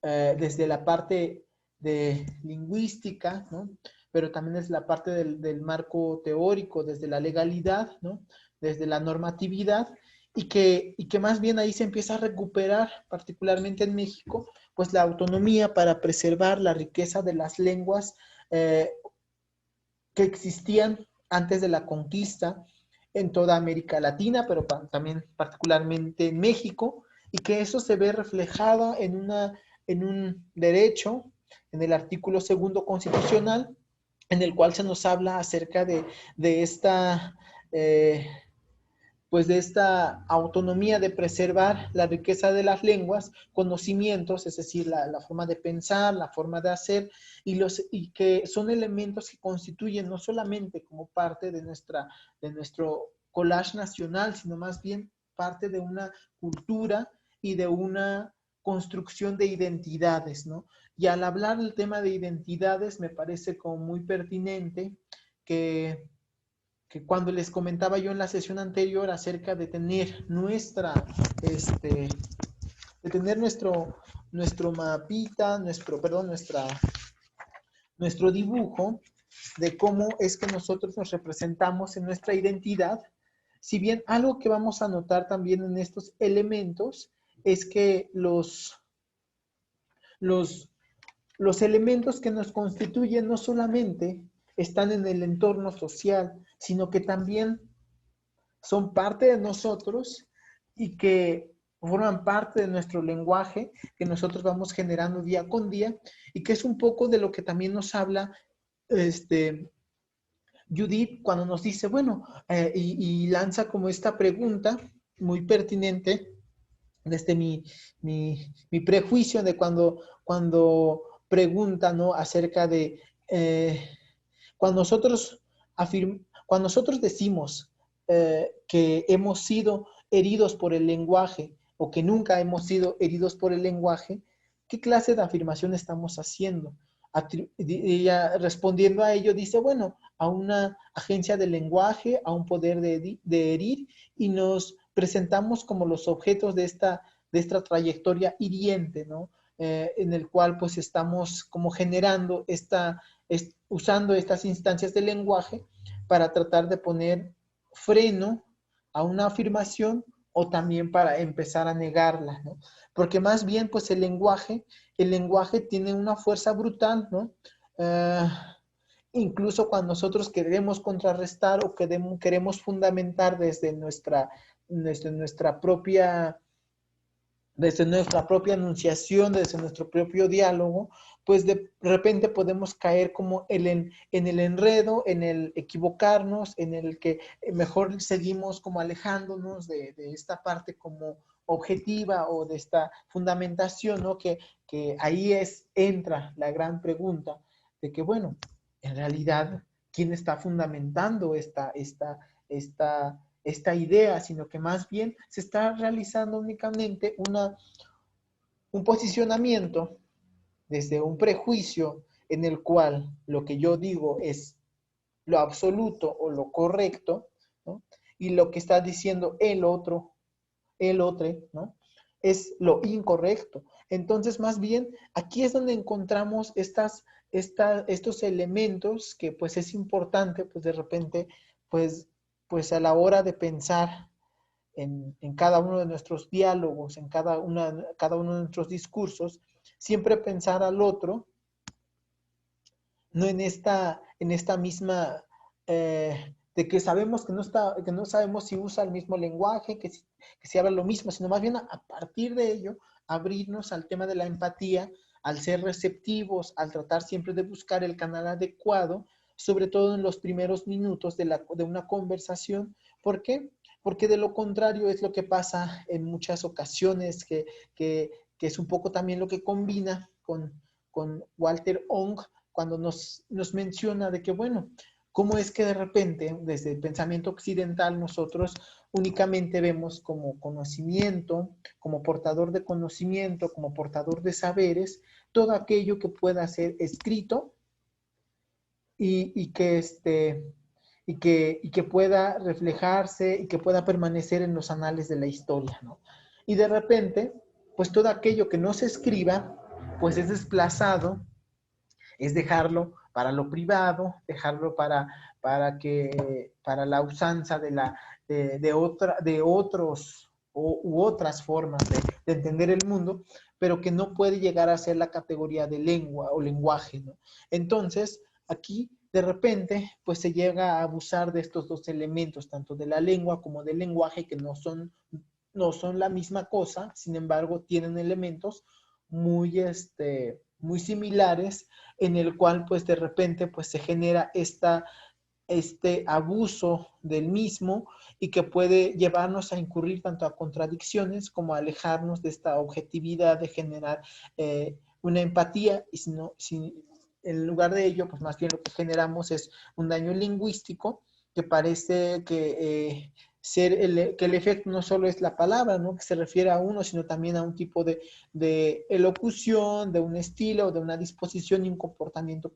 desde la parte de lingüística, ¿no? Pero también desde la parte del marco teórico, desde la legalidad, ¿no? Desde la normatividad, y que más bien ahí se empieza a recuperar, particularmente en México, pues la autonomía para preservar la riqueza de las lenguas que existían antes de la conquista en toda América Latina, pero también particularmente en México, y que eso se ve reflejado en un derecho, en el artículo 2 constitucional, en el cual se nos habla acerca de esta pues de esta autonomía de preservar la riqueza de las lenguas, conocimientos, es decir, la forma de pensar, la forma de hacer, y que son elementos que constituyen no solamente como parte de nuestro collage nacional, sino más bien parte de una cultura y de una construcción de identidades, ¿no? Y al hablar del tema de identidades, me parece como muy pertinente que cuando les comentaba yo en la sesión anterior acerca de tener nuestro mapita, nuestro dibujo de cómo es que nosotros nos representamos en nuestra identidad, si bien algo que vamos a notar también en estos elementos es que los elementos que nos constituyen no solamente están en el entorno social, sino que también son parte de nosotros y que forman parte de nuestro lenguaje que nosotros vamos generando día con día, y que es un poco de lo que también nos habla Judith cuando nos dice, bueno, y lanza como esta pregunta muy pertinente desde mi prejuicio de cuando pregunta, ¿no? Acerca de cuando nosotros decimos que hemos sido heridos por el lenguaje o que nunca hemos sido heridos por el lenguaje, ¿qué clase de afirmación estamos haciendo? Ella respondiendo a ello dice, bueno, a una agencia de lenguaje, a un poder de herir, y nos presentamos como los objetos de esta trayectoria hiriente, ¿no? En el cual pues estamos como generando usando estas instancias del lenguaje para tratar de poner freno a una afirmación o también para empezar a negarla, ¿no? Porque más bien pues el lenguaje tiene una fuerza brutal, ¿no? Incluso cuando nosotros queremos contrarrestar o queremos fundamentar desde nuestra propia enunciación, desde nuestro propio diálogo, pues de repente podemos caer como en el enredo, en el equivocarnos, en el que mejor seguimos como alejándonos de esta parte como objetiva o de esta fundamentación, ¿no? Que ahí entra la gran pregunta de que, bueno, en realidad, ¿quién está fundamentando esta idea? Sino que más bien se está realizando únicamente un posicionamiento desde un prejuicio en el cual lo que yo digo es lo absoluto o lo correcto, ¿no? Y lo que está diciendo el otro, ¿no? Es lo incorrecto. Entonces, más bien, aquí es donde encontramos estos elementos que pues es importante, pues de repente, pues a la hora de pensar en cada uno de nuestros diálogos, en cada uno de nuestros discursos, siempre pensar al otro, no en esta misma, de que sabemos que no sabemos si usa el mismo lenguaje, que si habla lo mismo, sino más bien a partir de ello, abrirnos al tema de la empatía, al ser receptivos, al tratar siempre de buscar el canal adecuado, sobre todo en los primeros minutos de una conversación. ¿Por qué? Porque de lo contrario es lo que pasa en muchas ocasiones, que es un poco también lo que combina con Walter Ong, cuando nos menciona de que, bueno, cómo es que de repente, desde el pensamiento occidental, nosotros únicamente vemos como conocimiento, como portador de conocimiento, como portador de saberes, todo aquello que pueda ser escrito y que pueda reflejarse y que pueda permanecer en los anales de la historia, ¿no? Y de repente, pues todo aquello que no se escriba, pues es desplazado, es dejarlo para lo privado, dejarlo para la usanza de otros u otras formas de entender el mundo, pero que no puede llegar a ser la categoría de lengua o lenguaje, ¿no? Entonces, aquí de repente, pues se llega a abusar de estos dos elementos, tanto de la lengua como del lenguaje, que no son la misma cosa, sin embargo, tienen elementos muy, muy similares, en el cual, pues, de repente, pues, se genera este abuso del mismo y que puede llevarnos a incurrir tanto a contradicciones como a alejarnos de esta objetividad de generar una empatía, y si en lugar de ello, pues más bien lo que generamos es un daño lingüístico que parece que que el efecto no solo es la palabra, ¿no?, que se refiere a uno, sino también a un tipo de elocución, de un estilo, de una disposición y un comportamiento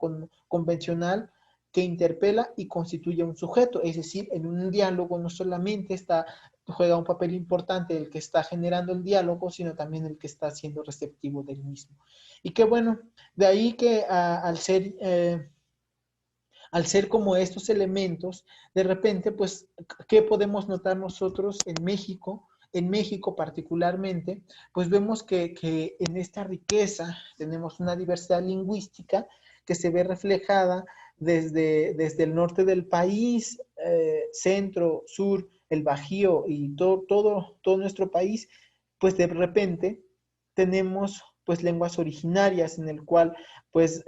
convencional que interpela y constituye un sujeto. Es decir, en un diálogo no solamente juega un papel importante el que está generando el diálogo, sino también el que está siendo receptivo del mismo. Y que bueno, de ahí que al ser como estos elementos, de repente, pues, ¿qué podemos notar nosotros en México? En México particularmente, pues vemos que en esta riqueza tenemos una diversidad lingüística que se ve reflejada desde el norte del país, centro, sur, el Bajío y todo nuestro país, pues de repente tenemos pues lenguas originarias en el cual pues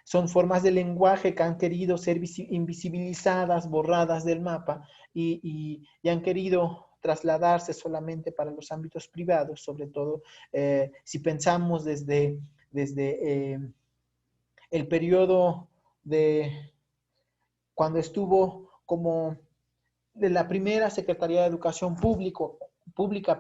son formas de lenguaje que han querido ser invisibilizadas, borradas del mapa y han querido trasladarse solamente para los ámbitos privados, sobre todo si pensamos desde el periodo de cuando estuvo como de la primera Secretaría de Educación Pública,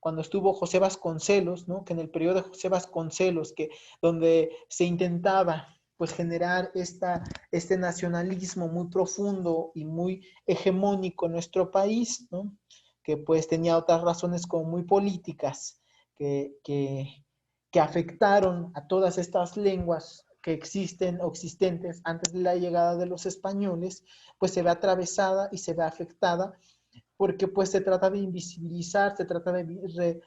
cuando estuvo José Vasconcelos, ¿no?, que en el periodo de José Vasconcelos, donde se intentaba pues generar este nacionalismo muy profundo y muy hegemónico en nuestro país, ¿no?, que pues tenía otras razones como muy políticas que afectaron a todas estas lenguas que existen o existentes antes de la llegada de los españoles, pues se ve atravesada y se ve afectada porque pues se trata de invisibilizar, se trata de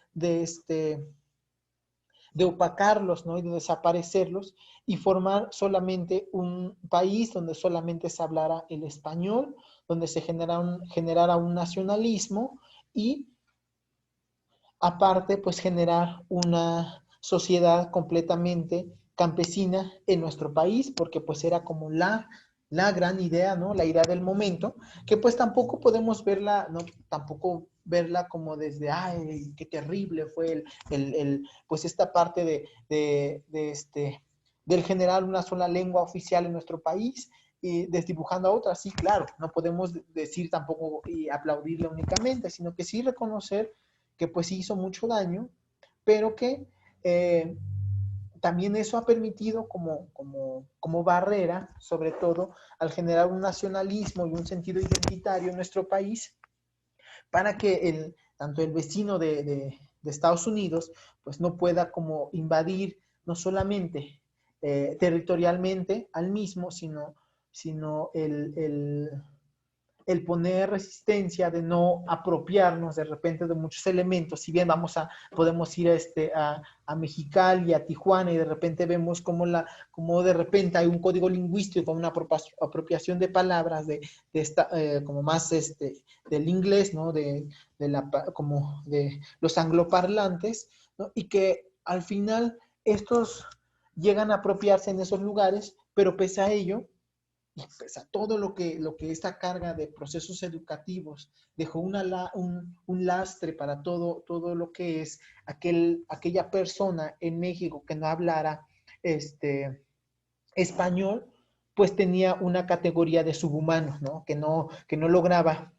opacarlos, ¿no?, y de desaparecerlos y formar solamente un país donde solamente se hablara el español, donde se generara un nacionalismo y aparte pues generar una sociedad completamente campesina en nuestro país, porque pues era como la gran idea, ¿no?, la idea del momento, que pues tampoco podemos verla, ¿no?, tampoco verla como desde, ay, qué terrible fue pues esta parte del generar una sola lengua oficial en nuestro país y desdibujando a otras. Sí, claro, no podemos decir tampoco y aplaudirle únicamente, sino que sí reconocer que pues hizo mucho daño, pero que también eso ha permitido como barrera, sobre todo al generar un nacionalismo y un sentido identitario en nuestro país, para que tanto el vecino de Estados Unidos pues no pueda como invadir no solamente territorialmente al mismo, sino el poner resistencia, de no apropiarnos de repente de muchos elementos. Si bien podemos ir a Mexicali, a Tijuana, y de repente vemos como de repente hay un código lingüístico, una apropiación de palabras como más del inglés, ¿no?, como de los angloparlantes, ¿no?, y que al final estos llegan a apropiarse en esos lugares, pero pese a ello, y pues a todo lo que esta carga de procesos educativos dejó un lastre para todo lo que es aquella persona en México que no hablara español, pues tenía una categoría de subhumano, ¿no?, que no lograba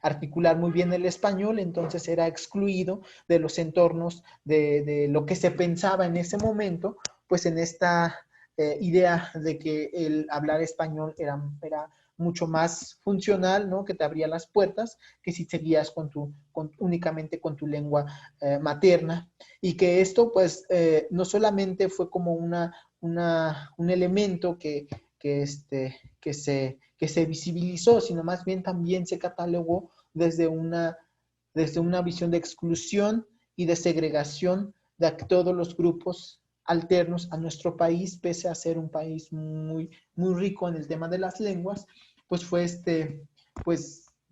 articular muy bien el español, entonces era excluido de los entornos de lo que se pensaba en ese momento, pues en esta idea de que el hablar español era mucho más funcional, ¿no? Que te abría las puertas, que si seguías únicamente con tu lengua materna. Y que esto, pues, no solamente fue como un elemento que se visibilizó, sino más bien también se catalogó desde una visión de exclusión y de segregación de todos los grupos alternos a nuestro país, pese a ser un país muy, muy rico en el tema de las lenguas, pues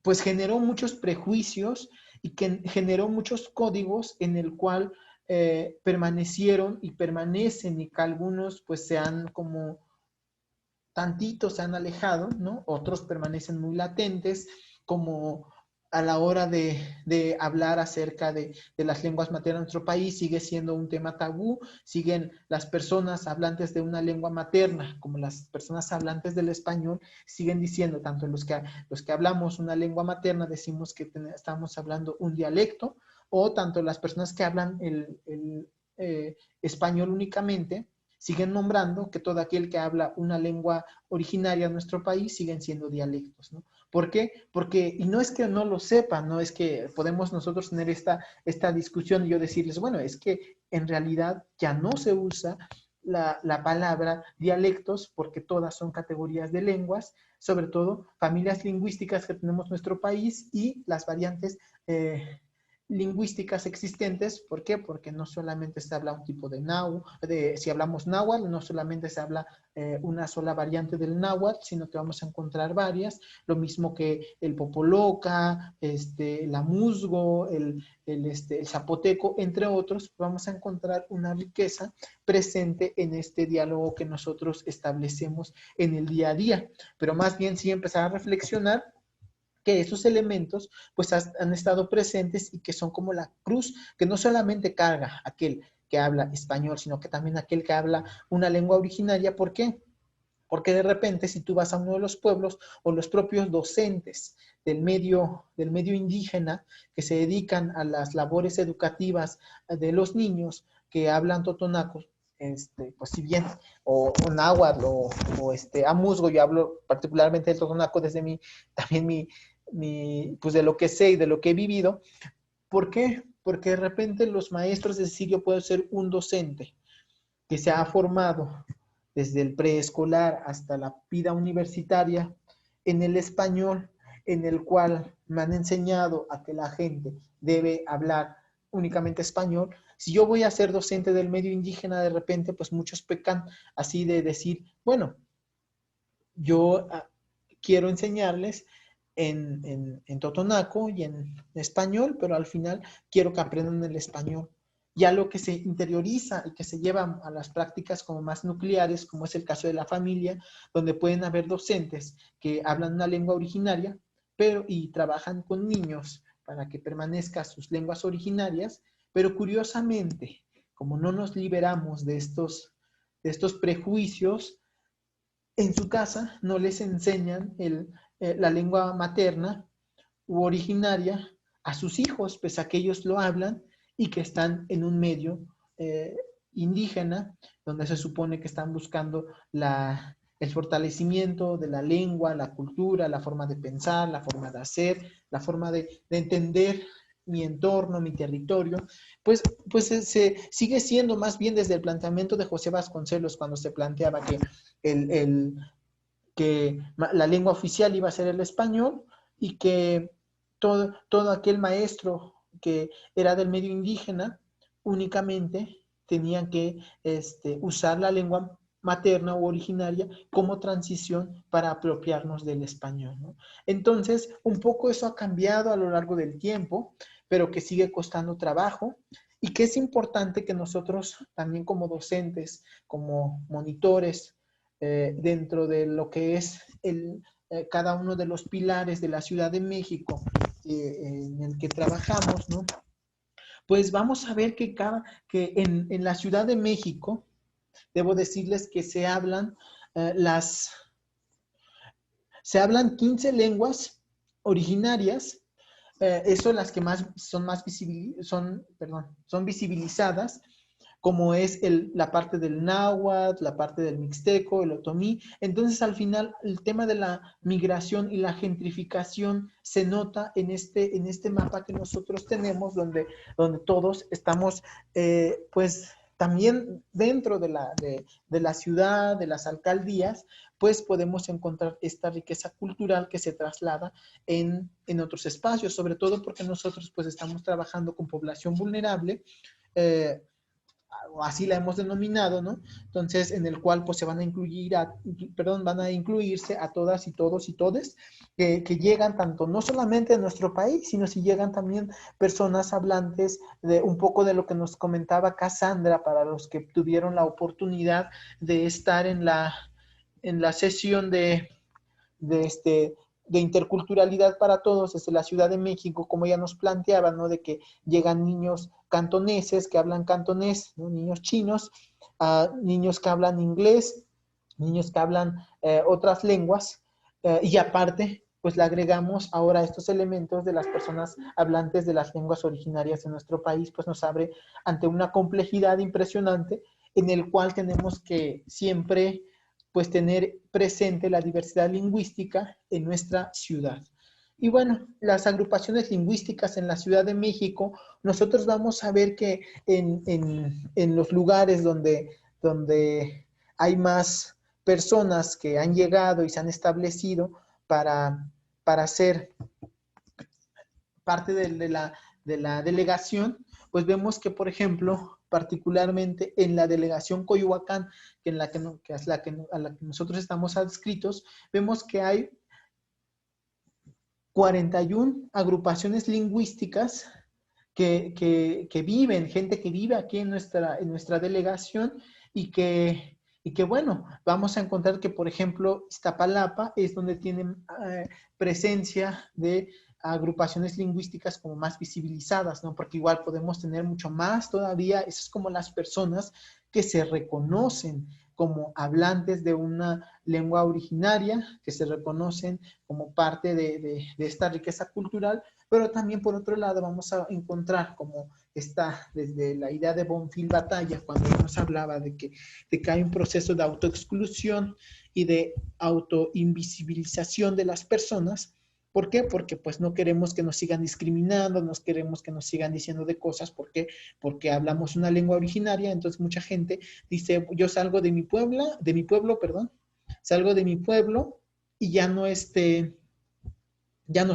pues generó muchos prejuicios y que generó muchos códigos en el cual permanecieron y permanecen, y que algunos pues se han como tantitos se han alejado, ¿no? Otros permanecen muy latentes, como a la hora de hablar acerca de las lenguas maternas de nuestro país, sigue siendo un tema tabú. Siguen las personas hablantes de una lengua materna como las personas hablantes del español, siguen diciendo, tanto los que hablamos una lengua materna, decimos que estamos hablando un dialecto, o tanto las personas que hablan el español únicamente, siguen nombrando que todo aquel que habla una lengua originaria de nuestro país siguen siendo dialectos, ¿no? ¿Por qué? Porque, y no es que no lo sepan, no es que podemos nosotros tener esta discusión y yo decirles, bueno, es que en realidad ya no se usa la palabra dialectos, porque todas son categorías de lenguas, sobre todo familias lingüísticas que tenemos en nuestro país y las variantes lingüísticas existentes. ¿Por qué? Porque no solamente se habla un tipo de náhuatl, si hablamos náhuatl, no solamente se habla una sola variante del náhuatl, sino que vamos a encontrar varias, lo mismo que el popoloca, el amuzgo, el zapoteco, entre otros. Vamos a encontrar una riqueza presente en este diálogo que nosotros establecemos en el día a día, pero más bien sí empezar a reflexionar que esos elementos pues han estado presentes y que son como la cruz que no solamente carga aquel que habla español, sino que también aquel que habla una lengua originaria. ¿Por qué? Porque de repente si tú vas a uno de los pueblos o los propios docentes del medio indígena que se dedican a las labores educativas de los niños que hablan totonaco, pues si bien, o náhuatl o amuzgo, yo hablo particularmente del totonaco desde pues de lo que sé y de lo que he vivido. ¿Por qué? Porque de repente los maestros, es decir, yo puedo ser un docente que se ha formado desde el preescolar hasta la vida universitaria en el español, en el cual me han enseñado a que la gente debe hablar únicamente español. Si yo voy a ser docente del medio indígena, de repente, pues muchos pecan así de decir, bueno, yo quiero enseñarles en totonaco y en español, pero al final quiero que aprendan el español. Ya lo que se interioriza y que se lleva a las prácticas como más nucleares, como es el caso de la familia, donde pueden haber docentes que hablan una lengua originaria, y trabajan con niños para que permanezcan sus lenguas originarias, pero curiosamente, como no nos liberamos de estos prejuicios, en su casa no les enseñan la lengua materna u originaria a sus hijos, pues a que ellos lo hablan y que están en un medio indígena, donde se supone que están buscando el fortalecimiento de la lengua, la cultura, la forma de pensar, la forma de hacer, la forma de entender mi entorno, mi territorio. Pues se sigue siendo más bien desde el planteamiento de José Vasconcelos, cuando se planteaba que que la lengua oficial iba a ser el español y que todo aquel maestro que era del medio indígena únicamente tenían que usar la lengua materna o originaria como transición para apropiarnos del español, ¿no? Entonces, un poco eso ha cambiado a lo largo del tiempo, pero que sigue costando trabajo y que es importante que nosotros también como docentes, como monitores, dentro de lo que es cada uno de los pilares de la Ciudad de México en el que trabajamos, ¿no? Pues vamos a ver que en la Ciudad de México, debo decirles que se hablan 15 lenguas originarias, son las que son visibilizadas, como es la parte del náhuatl, la parte del mixteco, el otomí. Entonces, al final, el tema de la migración y la gentrificación se nota en este mapa que nosotros tenemos, donde todos estamos, pues, también dentro de la ciudad, de las alcaldías, pues podemos encontrar esta riqueza cultural que se traslada en otros espacios, sobre todo porque nosotros pues estamos trabajando con población vulnerable, o así la hemos denominado, ¿no? Entonces, en el cual pues se van a van a incluirse a todas y todos y todes que llegan tanto no solamente de nuestro país, sino si llegan también personas hablantes de un poco de lo que nos comentaba Cassandra, para los que tuvieron la oportunidad de estar en la sesión de interculturalidad para todos desde la Ciudad de México, como ella nos planteaba, ¿no? De que llegan niños cantoneses que hablan cantonés, ¿no? Niños chinos, niños que hablan inglés, niños que hablan otras lenguas, y aparte, pues le agregamos ahora estos elementos de las personas hablantes de las lenguas originarias de nuestro país, pues nos abre ante una complejidad impresionante en el cual tenemos que siempre pues tener presente la diversidad lingüística en nuestra ciudad. Y bueno, las agrupaciones lingüísticas en la Ciudad de México, nosotros vamos a ver que en los lugares donde hay más personas que han llegado y se han establecido para ser parte de la delegación, pues vemos que, por ejemplo, particularmente en la delegación Coyoacán, a la que nosotros estamos adscritos, vemos que hay 41 agrupaciones lingüísticas que viven, gente que vive aquí en nuestra delegación y que bueno, vamos a encontrar que, por ejemplo, Iztapalapa es donde tienen presencia de agrupaciones lingüísticas como más visibilizadas, ¿no? Porque igual podemos tener mucho más todavía, eso es como las personas que se reconocen como hablantes de una lengua originaria, que se reconocen como parte de esta riqueza cultural, pero también por otro lado vamos a encontrar como está desde la idea de Bonfil Batalla, cuando nos hablaba de que hay un proceso de autoexclusión y de autoinvisibilización de las personas. ¿Por qué? Porque pues no queremos que nos sigan discriminando, no queremos que nos sigan diciendo de cosas, porque hablamos una lengua originaria. Entonces mucha gente dice, yo salgo de mi pueblo, salgo de mi pueblo y ya no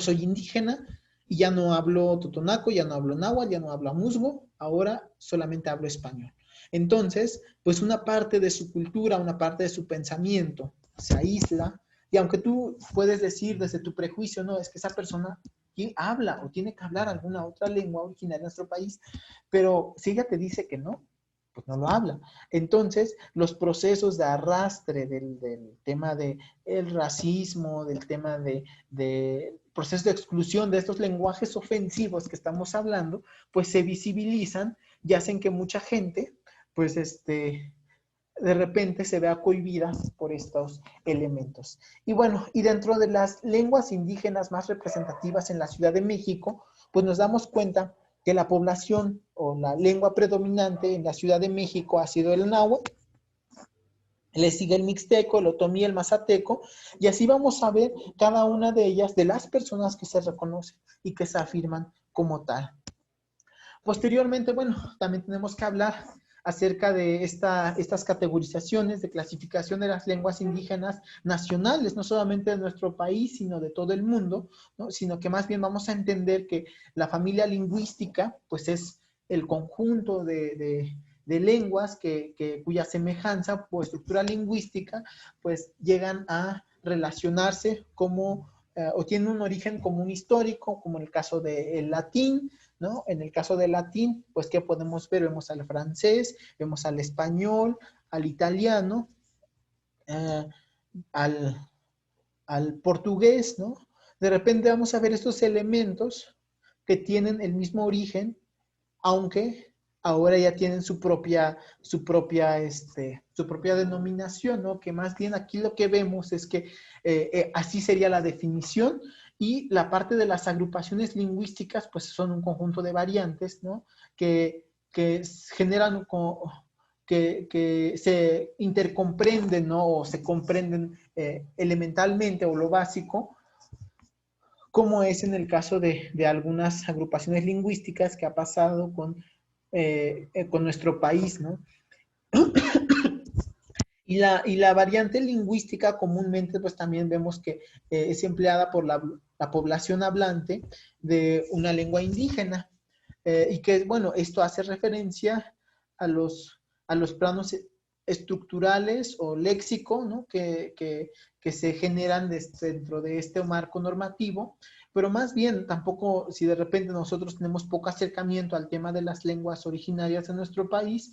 soy indígena y ya no hablo totonaco, ya no hablo náhuatl, ya no hablo musgo, ahora solamente hablo español. Entonces, pues una parte de su cultura, una parte de su pensamiento se aísla. Y aunque tú puedes decir desde tu prejuicio, no, es que esa persona habla o tiene que hablar alguna otra lengua originaria de nuestro país, pero si ella te dice que no, pues no lo habla. Entonces, los procesos de arrastre del tema del racismo, del tema de procesos de exclusión de estos lenguajes ofensivos que estamos hablando, pues se visibilizan y hacen que mucha gente, pues de repente se vea cohibida por estos elementos. Y bueno, y dentro de las lenguas indígenas más representativas en la Ciudad de México, pues nos damos cuenta que la población o la lengua predominante en la Ciudad de México ha sido el náhuatl, le sigue el mixteco, el otomí, el mazateco, y así vamos a ver cada una de ellas, de las personas que se reconocen y que se afirman como tal. Posteriormente, bueno, también tenemos que hablar acerca de estas categorizaciones de clasificación de las lenguas indígenas nacionales, no solamente de nuestro país, sino de todo el mundo, ¿no? Sino que más bien vamos a entender que la familia lingüística, pues es el conjunto de lenguas cuya semejanza o estructura lingüística, pues llegan a relacionarse como, o tienen un origen común histórico, como en el caso del latín, ¿no? En el caso del latín, pues, ¿qué podemos ver? Vemos al francés, vemos al español, al italiano, al portugués, ¿no? De repente vamos a ver estos elementos que tienen el mismo origen, aunque ahora ya tienen su propia denominación, ¿no? Que más bien aquí lo que vemos es que así sería la definición. Y la parte de las agrupaciones lingüísticas, pues son un conjunto de variantes, ¿no? Que que generan que se intercomprenden, ¿no? O se comprenden elementalmente o lo básico, como es en el caso de algunas agrupaciones lingüísticas que ha pasado con nuestro país, ¿no? Y la variante lingüística comúnmente pues también vemos que es empleada por la población hablante de una lengua indígena y que, bueno, esto hace referencia a los planos estructurales o léxico, ¿no? que se generan dentro de este marco normativo, pero más bien tampoco, si de repente nosotros tenemos poco acercamiento al tema de las lenguas originarias de nuestro país,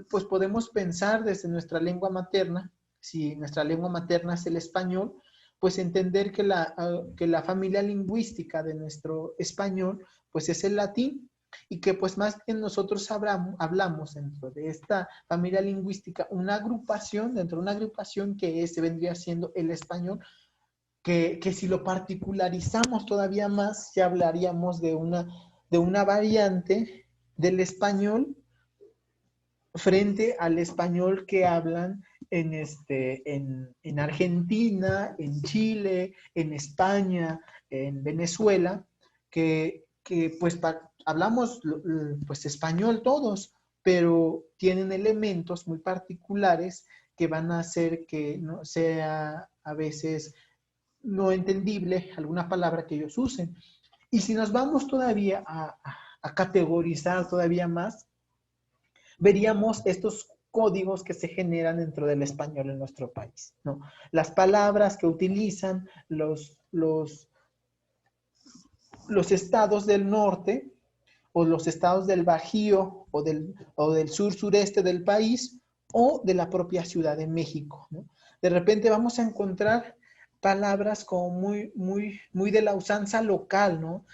pues podemos pensar desde nuestra lengua materna, si nuestra lengua materna es el español, pues entender que la familia lingüística de nuestro español, pues es el latín, y que pues más bien nosotros hablamos dentro de esta familia lingüística una agrupación, dentro de una agrupación que vendría siendo el español, que si lo particularizamos todavía más, ya hablaríamos de una variante del español frente al español que hablan en Argentina, en Chile, en España, en Venezuela, que pues hablamos pues español todos, pero tienen elementos muy particulares que van a hacer que no sea a veces no entendible alguna palabra que ellos usen. Y si nos vamos todavía a categorizar todavía más, veríamos estos códigos que se generan dentro del español en nuestro país, ¿no? Las palabras que utilizan los estados del norte o los estados del Bajío o del sur-sureste del país o de la propia Ciudad de México, ¿no? De repente vamos a encontrar palabras como muy de la usanza local, ¿no?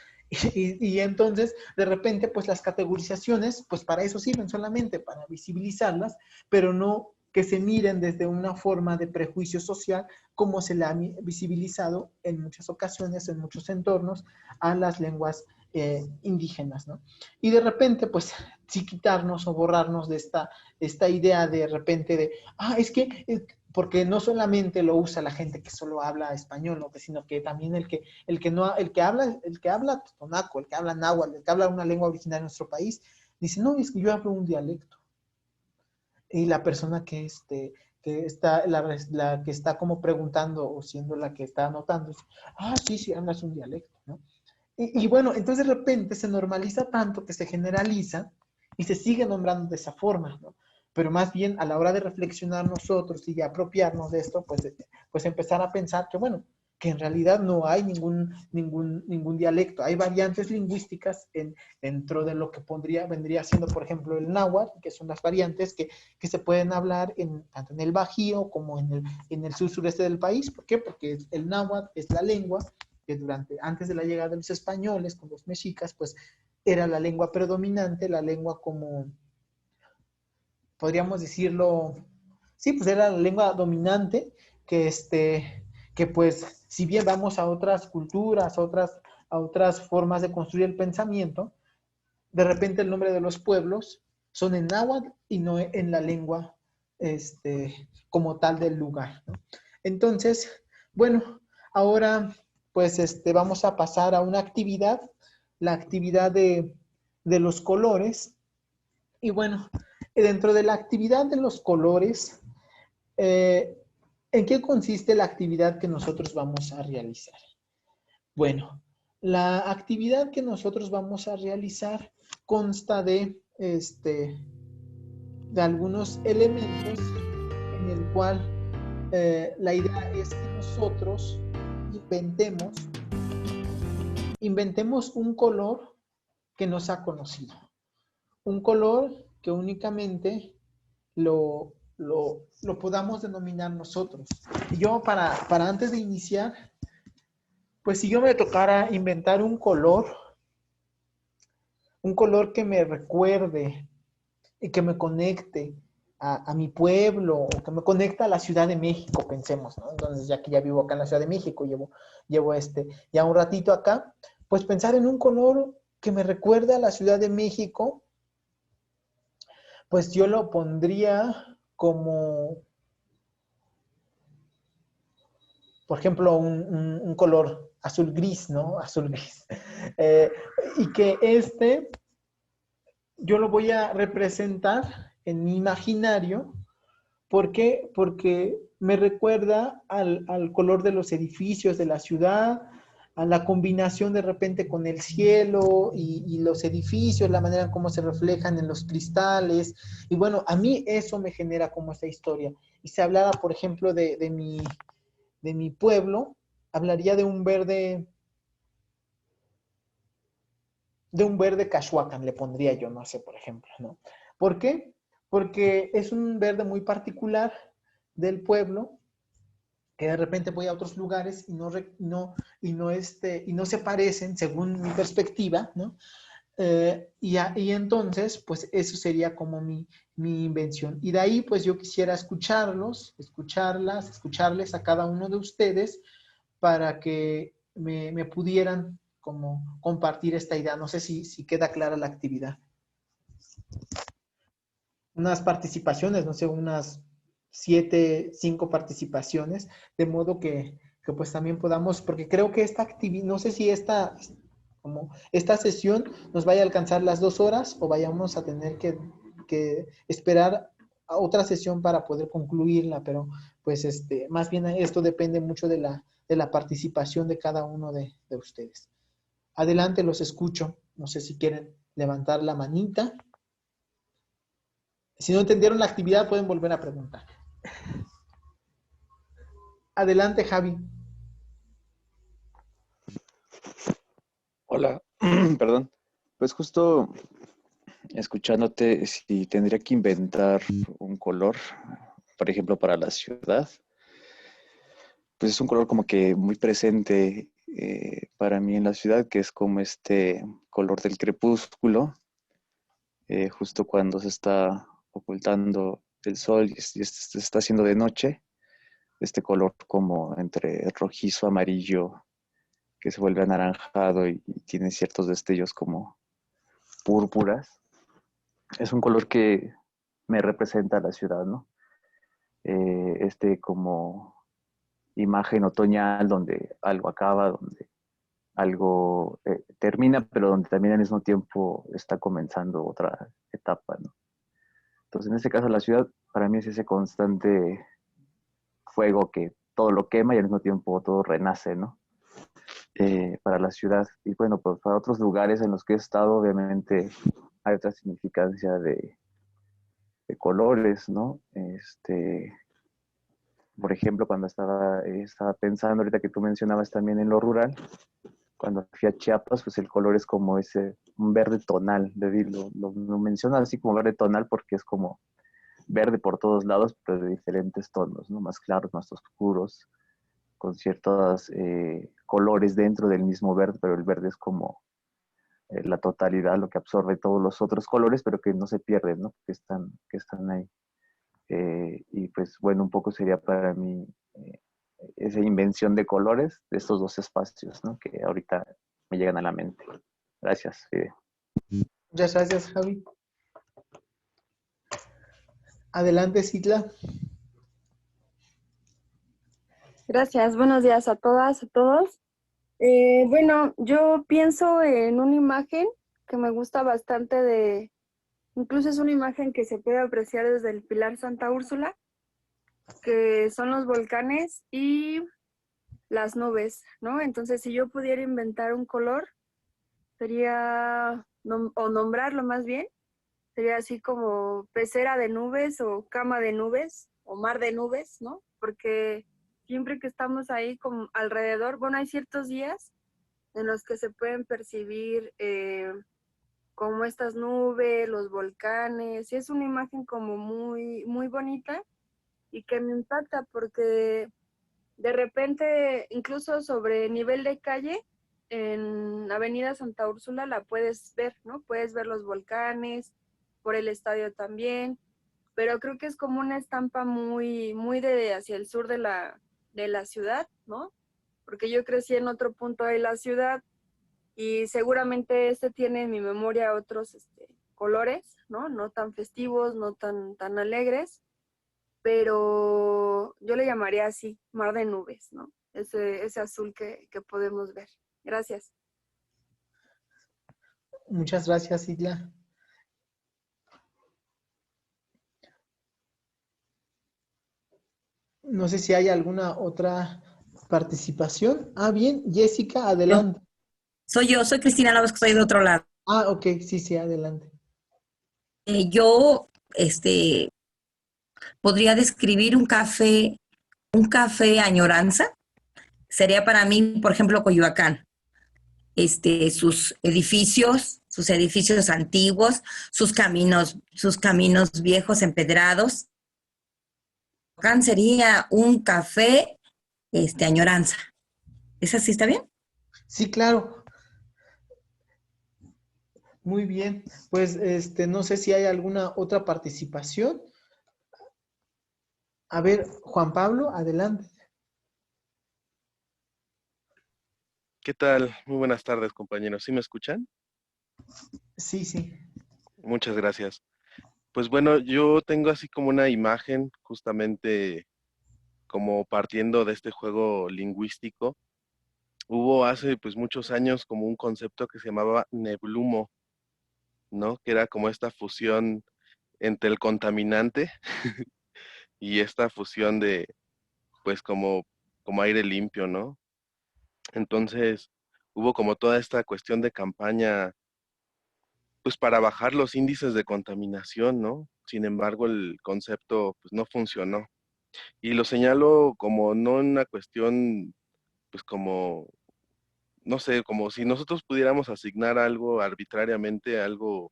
Y entonces, de repente, pues las categorizaciones, pues para eso sirven solamente, para visibilizarlas, pero no que se miren desde una forma de prejuicio social, como se le ha visibilizado en muchas ocasiones, en muchos entornos, a las lenguas indígenas, ¿no? Y de repente, pues, sí quitarnos o borrarnos de esta idea de repente de, es que... porque no solamente lo usa la gente que solo habla español, ¿no? Sino que también el que habla totonaco, el que habla náhuatl, el que habla una lengua originaria de nuestro país, dice, no, es que yo hablo un dialecto. Y la persona que está, la que está como preguntando o siendo la que está anotando, dice, sí, hablas un dialecto, ¿no? Y bueno, entonces de repente se normaliza tanto que se generaliza y se sigue nombrando de esa forma, ¿no? Pero más bien a la hora de reflexionar nosotros y de apropiarnos de esto, pues empezar a pensar que, bueno, que en realidad no hay ningún dialecto. Hay variantes lingüísticas dentro de lo que vendría siendo, por ejemplo, el náhuatl, que son las variantes que se pueden hablar tanto en el Bajío como en el sur-sureste del país. ¿Por qué? Porque el náhuatl es la lengua que antes de la llegada de los españoles, con los mexicas, pues era la lengua predominante, la lengua como... podríamos decirlo, sí, pues era la lengua dominante, que pues, si bien vamos a otras culturas, a otras formas de construir el pensamiento, de repente el nombre de los pueblos son en náhuatl y no en la lengua como tal del lugar, ¿no? Entonces, bueno, ahora pues vamos a pasar a una actividad, la actividad de los colores. Y bueno, dentro de la actividad de los colores, ¿en qué consiste la actividad que nosotros vamos a realizar? Bueno, la actividad que nosotros vamos a realizar consta de algunos elementos en el cual la idea es que nosotros inventemos un color que no sea conocido. Un color que únicamente lo podamos denominar nosotros. Y yo para antes de iniciar, pues si yo me tocara inventar un color que me recuerde y que me conecte a mi pueblo, o que me conecte a la Ciudad de México, pensemos, ¿no? Entonces, ya que ya vivo acá en la Ciudad de México, llevo ya un ratito acá, pues pensar en un color que me recuerde a la Ciudad de México, Pues yo lo pondría como, por ejemplo, un color azul gris, ¿no? Azul gris. Eh, y que yo lo voy a representar en mi imaginario. ¿Por qué? Porque me recuerda al color de los edificios de la ciudad, a la combinación de repente con el cielo y los edificios, la manera en cómo se reflejan en los cristales. Y bueno, a mí eso me genera como esta historia. Y se hablaba, por ejemplo, de mi pueblo, hablaría de un verde Cachuacan, le pondría yo, no sé, por ejemplo, ¿no? ¿Por qué? Porque es un verde muy particular del pueblo, que de repente voy a otros lugares y no se parecen según mi perspectiva, ¿no? Y entonces, pues eso sería como mi invención. Y de ahí, pues yo quisiera escucharles a cada uno de ustedes para que me pudieran como compartir esta idea. No sé si queda clara la actividad. Unas participaciones, no sé, unas 5 participaciones, de modo que pues también podamos, porque creo que esta actividad, no sé si esta sesión nos vaya a alcanzar las 2 horas o vayamos a tener que esperar a otra sesión para poder concluirla, pero pues más bien esto depende mucho de la participación de cada uno de ustedes. Adelante, los escucho. No sé si quieren levantar la manita. Si no entendieron la actividad, pueden volver a preguntar. Adelante, Javi. Hola, perdón. Pues justo escuchándote, si tendría que inventar un color, por ejemplo, para la ciudad, pues es un color como que muy presente para mí en la ciudad, que es como este color del crepúsculo, justo cuando se está ocultando el sol y se está haciendo de noche, este color como entre rojizo, amarillo, que se vuelve anaranjado y tiene ciertos destellos como púrpuras. Es un color que me representa a la ciudad, ¿no? Como imagen otoñal donde algo acaba, donde algo termina, pero donde también al mismo tiempo está comenzando otra etapa, ¿no? Entonces, en este caso, la ciudad para mí es ese constante fuego que todo lo quema y al mismo tiempo todo renace, ¿no? Para la ciudad. Y bueno, pues para otros lugares en los que he estado, obviamente hay otra significancia de colores, ¿no? Por ejemplo, cuando estaba pensando ahorita que tú mencionabas también en lo rural, cuando fui a Chiapas, pues el color es como un verde tonal, lo menciono así como verde tonal porque es como verde por todos lados, pero de diferentes tonos, ¿no? Más claros, más oscuros, con ciertos colores dentro del mismo verde, pero el verde es como la totalidad, lo que absorbe todos los otros colores, pero que no se pierden, ¿no? Que están ahí. Y pues bueno, un poco sería para mí esa invención de colores de estos dos espacios, ¿no? Que ahorita me llegan a la mente. Gracias. Muchas gracias, Javi. Adelante, Citla. Gracias, buenos días a todas, a todos. Bueno, yo pienso en una imagen que me gusta bastante incluso es una imagen que se puede apreciar desde el Pilar Santa Úrsula, que son los volcanes y las nubes, ¿no? Entonces, si yo pudiera inventar un color, sería, o nombrarlo más bien, sería así como pecera de nubes o cama de nubes o mar de nubes, ¿no? Porque siempre que estamos ahí como alrededor, bueno, hay ciertos días en los que se pueden percibir como estas nubes, los volcanes, y es una imagen como muy, muy bonita y que me impacta porque de repente, incluso sobre nivel de calle, en Avenida Santa Úrsula la puedes ver, ¿no? Puedes ver los volcanes, por el estadio también, pero creo que es como una estampa muy, muy de hacia el sur de la ciudad, ¿no? Porque yo crecí en otro punto de la ciudad y seguramente tiene en mi memoria otros colores, ¿no? No tan festivos, no tan alegres, pero yo le llamaría así, mar de nubes, ¿no? Ese azul que podemos ver. Gracias. Muchas gracias, Ilia. No sé si hay alguna otra participación. Ah, bien, Jessica, adelante. Soy yo, soy Cristina López, que soy de otro lado. Ah, ok, sí, adelante. Yo, podría describir un café añoranza. Sería para mí, por ejemplo, Coyoacán. Sus edificios antiguos, sus caminos viejos empedrados. Coyoacán sería un café, añoranza. ¿Es así, está bien? Sí, claro. Muy bien. Pues, no sé si hay alguna otra participación. A ver, Juan Pablo, adelante. ¿Qué tal? Muy buenas tardes, compañeros. ¿Sí me escuchan? Sí. Muchas gracias. Pues bueno, yo tengo así como una imagen justamente como partiendo de este juego lingüístico. Hubo hace pues muchos años como un concepto que se llamaba neblumo, ¿no? Que era como esta fusión entre el contaminante y esta fusión de pues como aire limpio, ¿no? Entonces hubo como toda esta cuestión de campaña pues para bajar los índices de contaminación, ¿no? Sin embargo, el concepto pues no funcionó. Y lo señalo como no en una cuestión, pues como, no sé, como si nosotros pudiéramos asignar algo arbitrariamente, algo,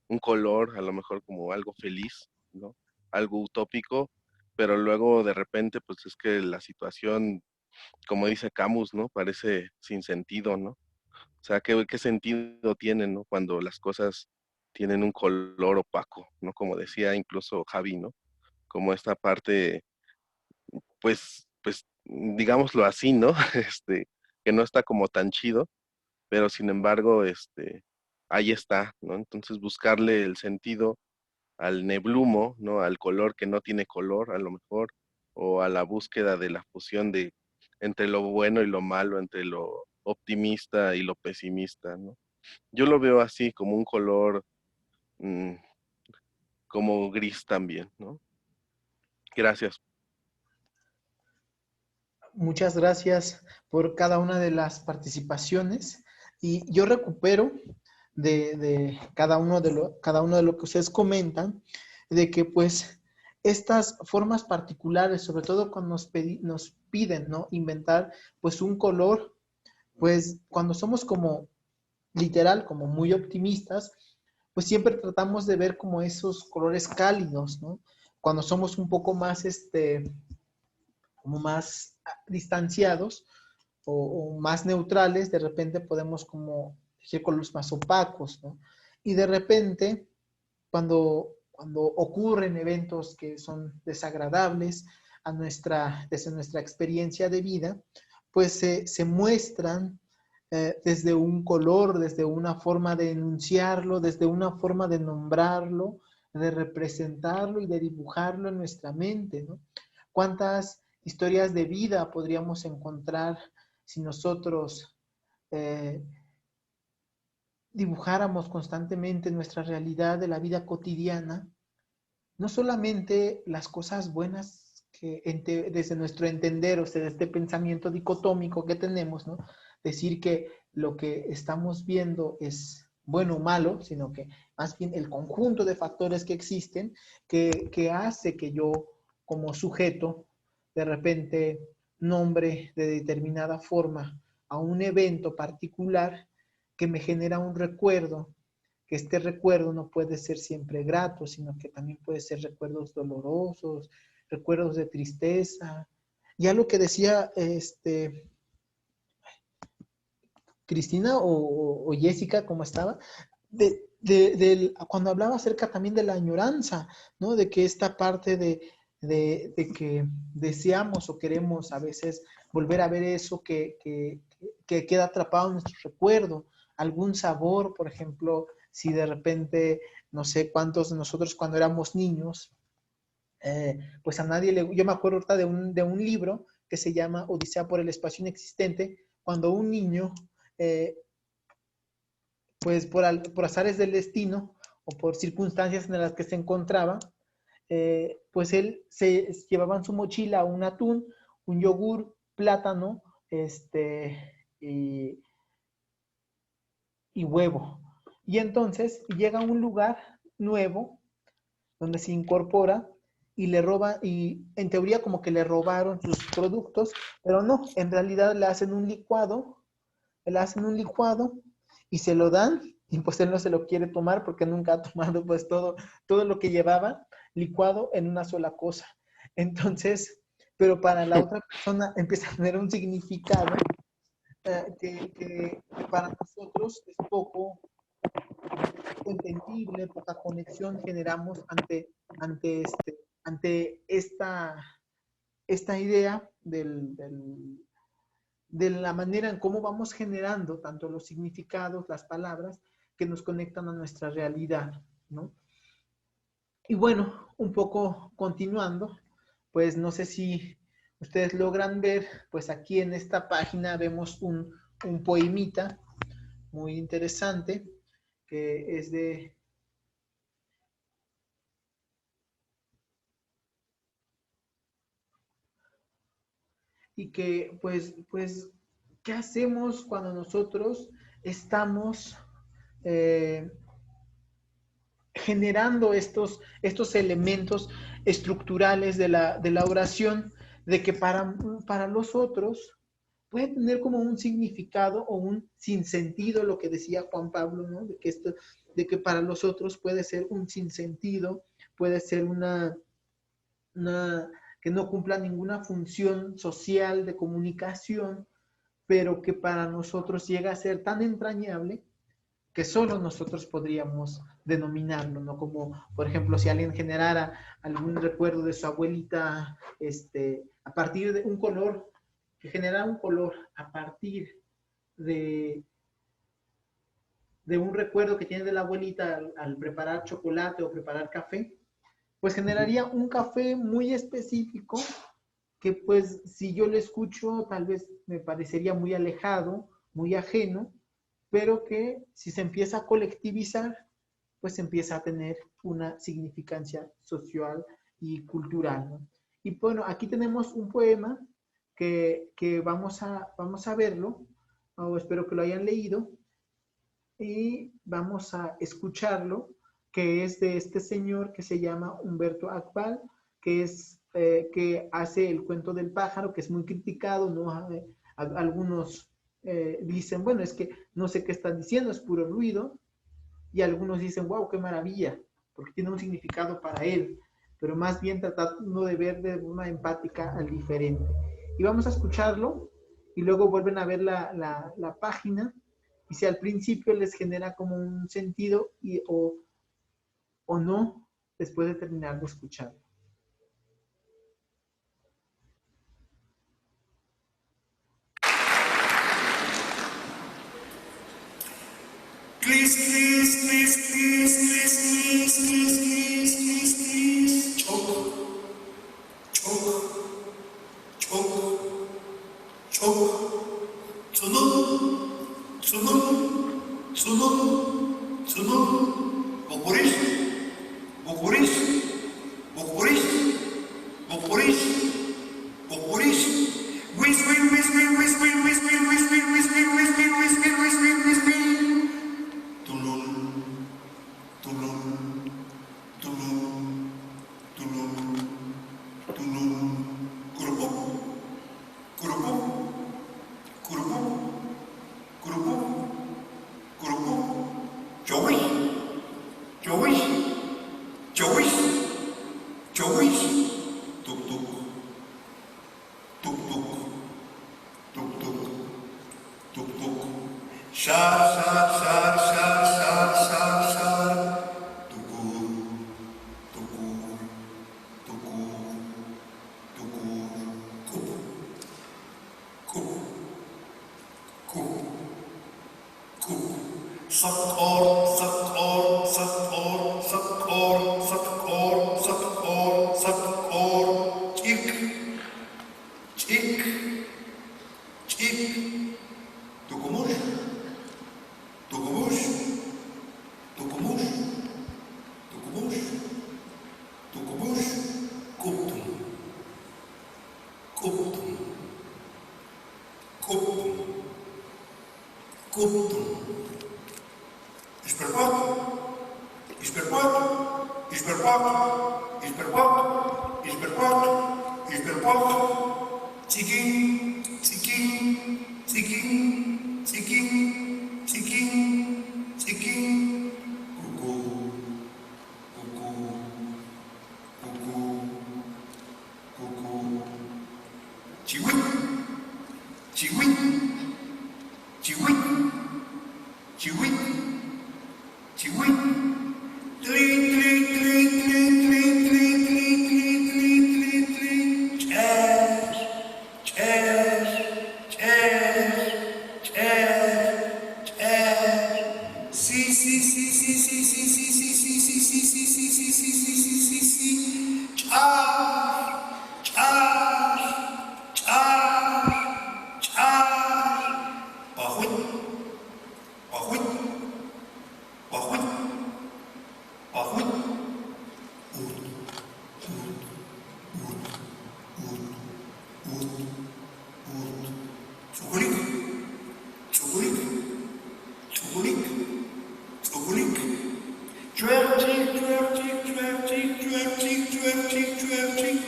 un color, a lo mejor como algo feliz, ¿no? Algo utópico, pero luego de repente, pues es que la situación, como dice Camus, ¿no? Parece sin sentido, ¿no? O sea, ¿qué sentido tiene, ¿no? Cuando las cosas tienen un color opaco, ¿no? Como decía incluso Javi, ¿no? Como esta parte, pues, digámoslo así, ¿no? Que no está como tan chido, pero sin embargo, ahí está, ¿no? Entonces buscarle el sentido al neblumo, ¿no? Al color que no tiene color, a lo mejor, o a la búsqueda de la fusión de entre lo bueno y lo malo, entre lo optimista y lo pesimista, ¿no? Yo lo veo así, como un color mm, como gris también, ¿no? Gracias. Muchas gracias por cada una de las participaciones. Y yo recupero de cada uno de lo que ustedes comentan, de que pues estas formas particulares, sobre todo cuando nos piden, ¿no? Inventar pues un color, pues cuando somos como literal, como muy optimistas, pues siempre tratamos de ver como esos colores cálidos, ¿no? Cuando somos un poco más, como más distanciados o más neutrales, de repente podemos como elegir colores más opacos, ¿no? Y de repente, cuando ocurren eventos que son desagradables desde nuestra experiencia de vida, pues se muestran desde un color, desde una forma de enunciarlo, desde una forma de nombrarlo, de representarlo y de dibujarlo en nuestra mente, ¿no? ¿Cuántas historias de vida podríamos encontrar si nosotros dibujáramos constantemente nuestra realidad de la vida cotidiana? No solamente las cosas buenas que desde nuestro entender, o sea, desde este pensamiento dicotómico que tenemos, ¿no? Decir que lo que estamos viendo es bueno o malo, sino que más bien el conjunto de factores que existen que hace que yo como sujeto de repente nombre de determinada forma a un evento particular que me genera un recuerdo, que este recuerdo no puede ser siempre grato, sino que también puede ser recuerdos dolorosos, recuerdos de tristeza. Ya lo que decía Cristina o Jessica, ¿cómo estaba? Cuando hablaba acerca también de la añoranza, ¿no? De que esta parte de que deseamos o queremos a veces volver a ver eso que queda atrapado en nuestro recuerdo, algún sabor, por ejemplo, si de repente no sé cuántos de nosotros cuando éramos niños, pues a nadie le... Yo me acuerdo ahorita de un libro que se llama Odisea por el espacio inexistente, cuando un niño, pues por azares del destino o por circunstancias en las que se encontraba, pues él se llevaba en su mochila un atún, un yogur, plátano, y huevo. Y entonces llega a un lugar nuevo donde se incorpora y le roba, y en teoría como que le robaron sus productos, pero no, en realidad le hacen un licuado y se lo dan, y pues él no se lo quiere tomar porque nunca ha tomado pues todo lo que llevaba licuado en una sola cosa. Entonces, pero para la otra persona empieza a tener un significado que para nosotros es poco entendible, poca conexión generamos ante esta idea de la manera en cómo vamos generando tanto los significados, las palabras que nos conectan a nuestra realidad, ¿no? Y bueno, un poco continuando, pues no sé si ustedes logran ver, pues aquí en esta página vemos un poemita muy interesante que es de... Y que, pues, ¿qué hacemos cuando nosotros estamos generando estos elementos estructurales de la oración, de que para los otros puede tener como un significado o un sinsentido, lo que decía Juan Pablo, ¿no? De que para los otros puede ser un sinsentido, puede ser una que no cumpla ninguna función social de comunicación, pero que para nosotros llega a ser tan entrañable que solo nosotros podríamos denominarlo, ¿no? Como, por ejemplo, si alguien generara algún recuerdo de su abuelita, a partir de un color, que generara un color a partir de un recuerdo que tiene de la abuelita al preparar chocolate o preparar café, pues generaría un café muy específico que pues si yo lo escucho tal vez me parecería muy alejado, muy ajeno, pero que si se empieza a colectivizar, pues empieza a tener una significancia social y cultural, ¿no? Y bueno, aquí tenemos un poema que vamos a verlo, o espero que lo hayan leído, y vamos a escucharlo, que es de este señor que se llama Humberto Akbal, que hace el cuento del pájaro, que es muy criticado, ¿no? Algunos dicen, bueno, es que no sé qué están diciendo, es puro ruido, y algunos dicen, wow, qué maravilla, porque tiene un significado para él, pero más bien tratando de ver de una empática al diferente. Y vamos a escucharlo, y luego vuelven a ver la página, y si al principio les genera como un sentido o no, después de terminar de escucharlo. Please, please, please, please, please, please, please, please, please, please, choke, choke, choke, choke, tsunum, tsunum, tsunum, tsunum, Bokuris, Bokuris, Bokuris, Bokuris, Bokuris, whiz, whiz, whiz, whiz, whiz, whiz, whiz, whiz, whiz, whiz, whiz, whiz, whiz, whiz, whiz, whiz, whiz, whiz. Tulum, tulum, tulum, tulum, tulum, kurupu, kurupu, kurupu, kurupu, kurupu, Joey, Joey, Joey, Joey, tuk tuk, tuk tuk, tuk tuk, tuk tuk, shar, shar, shar, shar, shar, shar, shar, tukur, tukur, tukur, tukur, kup, kup, kup, kup, sakor, sakor, sakor, Kuptum. Isperquat. Isperquat. Isperquat. Isperquat. Isperquat. Isperquat. Chiquín. Chiquín. Chiquín. Chiquín. Chiquín. Chiquín. Cucú. Cucú. Cucú. Cucú. Chihuín. Chihuín. Chihuín. Chihuín. Chihuín. Tli, tli, tli, tli, tli, tli, tli, tli, tli, tli, tli. Chess. Chess. Chess. Chess. Chess. Sí, sí, sí, sí, sí, sí, sí, sí, sí, sí, sí, sí, sí, sí, sí, sí, sí, sí, sí. Chas. Chas. Chas. Chas. Pajuit. Pajuit. Pajuit. Pajuit. Ut. Ut. Ut. Ut. Ut. Ut. Sukulik. Sukulik. Sukulik. Sukulik. Twertik, twertik, twertik, twertik, twertik, twertik.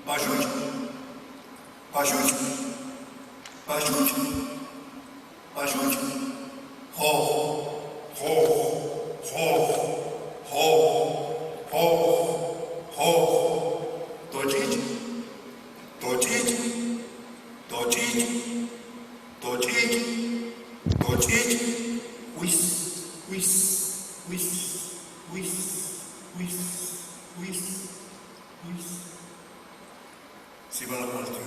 Pajuit. Pajuit. Pajuit. Pajuit. Ho. Ho. Ho. Ho. Ho. Ho. Dojit. Dojit. Dojit. Dojit. Dojit. Whis. Whis. Whis. Whis. Whis. Whis. Whis. Siva la muerte.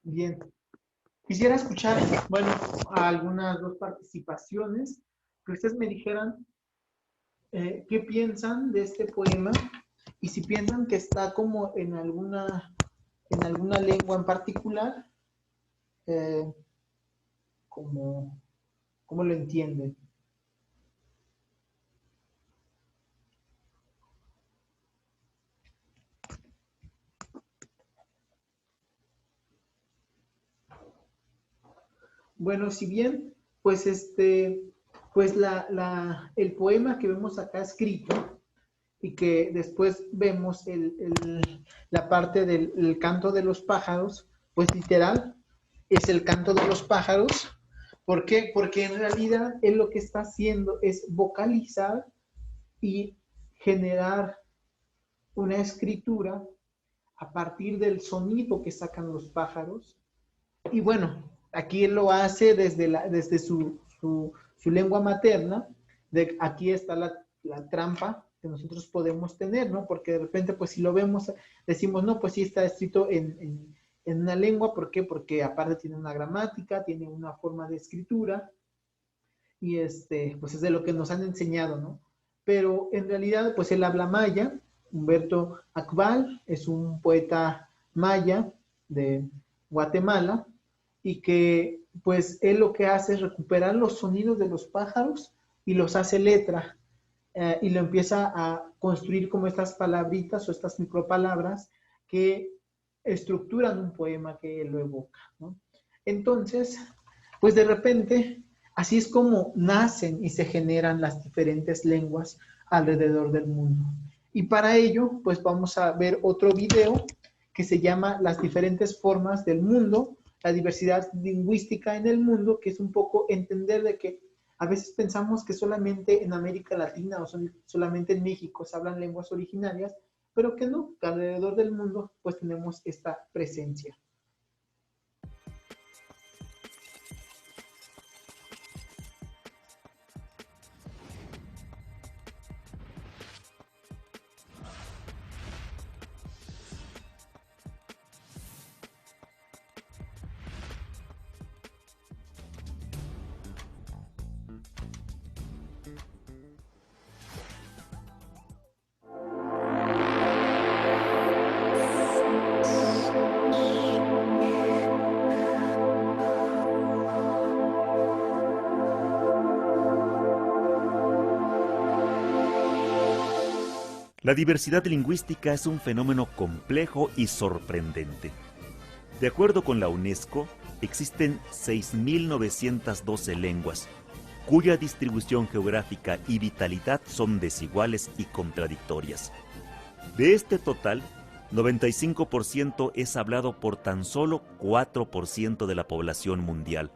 Bien. Quisiera escuchar, bueno, a algunas dos participaciones, que ustedes me dijeran qué piensan de este poema y si piensan que está como en alguna lengua en particular, como, ¿cómo lo entienden? Bueno, si bien, pues pues el poema que vemos acá escrito y que después vemos la parte del canto de los pájaros, pues literal es el canto de los pájaros. ¿Por qué? Porque en realidad él lo que está haciendo es vocalizar y generar una escritura a partir del sonido que sacan los pájaros. Y bueno, aquí él lo hace desde su lengua materna. Aquí está la trampa que nosotros podemos tener, ¿no? Porque de repente, pues si lo vemos, decimos, no, pues sí está escrito en una lengua. ¿Por qué? Porque aparte tiene una gramática, tiene una forma de escritura, y pues es de lo que nos han enseñado, ¿no? Pero en realidad, pues él habla maya. Humberto Akbal es un poeta maya de Guatemala, y que pues él lo que hace es recuperar los sonidos de los pájaros y los hace letra, y lo empieza a construir como estas palabritas o estas micropalabras que estructuran un poema que él lo evoca, ¿no? Entonces, pues de repente, así es como nacen y se generan las diferentes lenguas alrededor del mundo. Y para ello, pues vamos a ver otro video que se llama Las diferentes formas del mundo, la diversidad lingüística en el mundo, que es un poco entender de que a veces pensamos que solamente en América Latina o solamente en México se hablan lenguas originarias, pero que no, que alrededor del mundo pues tenemos esta presencia. La diversidad lingüística es un fenómeno complejo y sorprendente. De acuerdo con la UNESCO, existen 6.912 lenguas, cuya distribución geográfica y vitalidad son desiguales y contradictorias. De este total, 95% es hablado por tan solo 4% de la población mundial.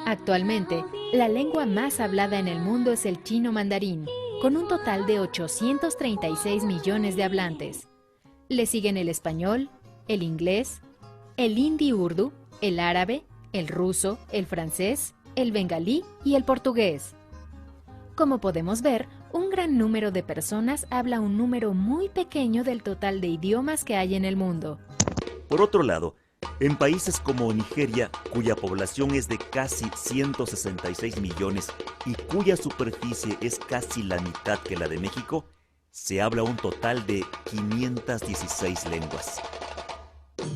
Actualmente, la lengua más hablada en el mundo es el chino mandarín, con un total de 836 millones de hablantes. Le siguen el español, el inglés, el hindi urdu, el árabe, el ruso, el francés, el bengalí y el portugués. Como podemos ver, un gran número de personas habla un número muy pequeño del total de idiomas que hay en el mundo. Por otro lado, en países como Nigeria, cuya población es de casi 166 millones y cuya superficie es casi la mitad que la de México, se habla un total de 516 lenguas.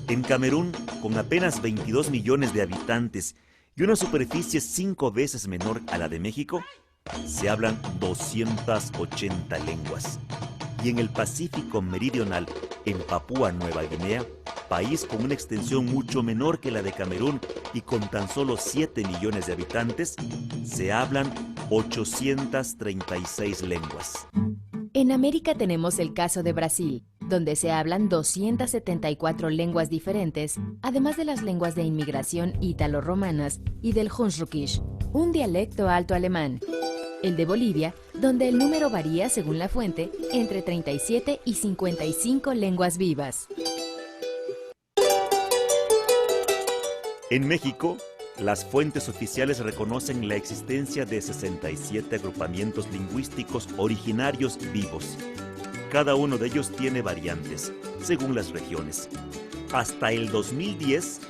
En Camerún, con apenas 22 millones de habitantes y una superficie 5 veces menor a la de México, se hablan 280 lenguas. Y en el Pacífico Meridional, en Papúa Nueva Guinea, país con una extensión mucho menor que la de Camerún y con tan solo 7 millones de habitantes, se hablan 836 lenguas. En América tenemos el caso de Brasil, donde se hablan 274 lenguas diferentes, además de las lenguas de inmigración ítalo-romanas y del Hunsrückisch, un dialecto alto alemán. El de Bolivia, donde el número varía según la fuente entre 37 y 55 lenguas vivas. En México, las fuentes oficiales reconocen la existencia de 67 agrupamientos lingüísticos originarios vivos. Cada uno de ellos tiene variantes, según las regiones. Hasta el 2010,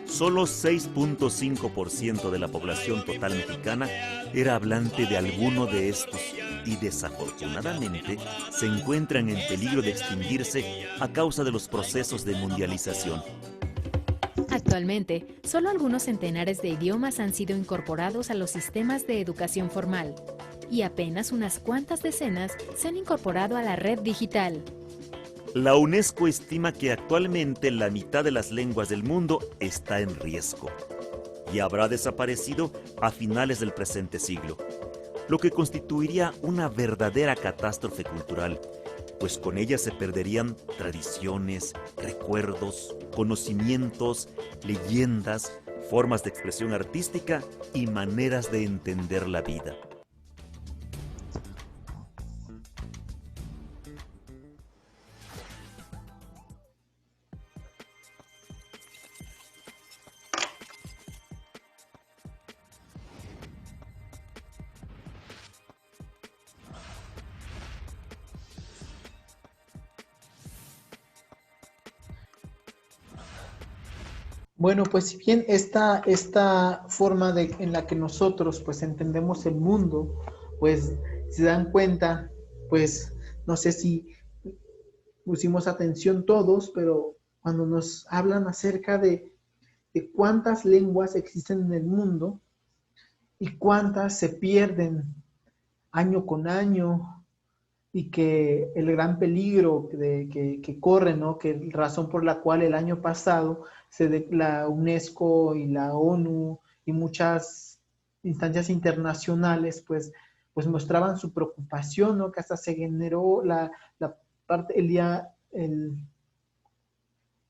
solo 6.5% de la población total mexicana era hablante de alguno de estos y desafortunadamente se encuentran en peligro de extinguirse a causa de los procesos de mundialización. Actualmente, solo algunos centenares de idiomas han sido incorporados a los sistemas de educación formal y apenas unas cuantas decenas se han incorporado a la red digital. La UNESCO estima que actualmente la mitad de las lenguas del mundo está en riesgo y habrá desaparecido a finales del presente siglo, lo que constituiría una verdadera catástrofe cultural, pues con ella se perderían tradiciones, recuerdos, conocimientos, leyendas, formas de expresión artística y maneras de entender la vida. Bueno, pues si bien esta forma en la que nosotros pues entendemos el mundo, pues se dan cuenta, pues no sé si pusimos atención todos, pero cuando nos hablan acerca de cuántas lenguas existen en el mundo y cuántas se pierden año con año, y que el gran peligro que corre, ¿no? Que razón por la cual el año pasado la UNESCO y la ONU y muchas instancias internacionales pues mostraban su preocupación, ¿no? Que hasta se generó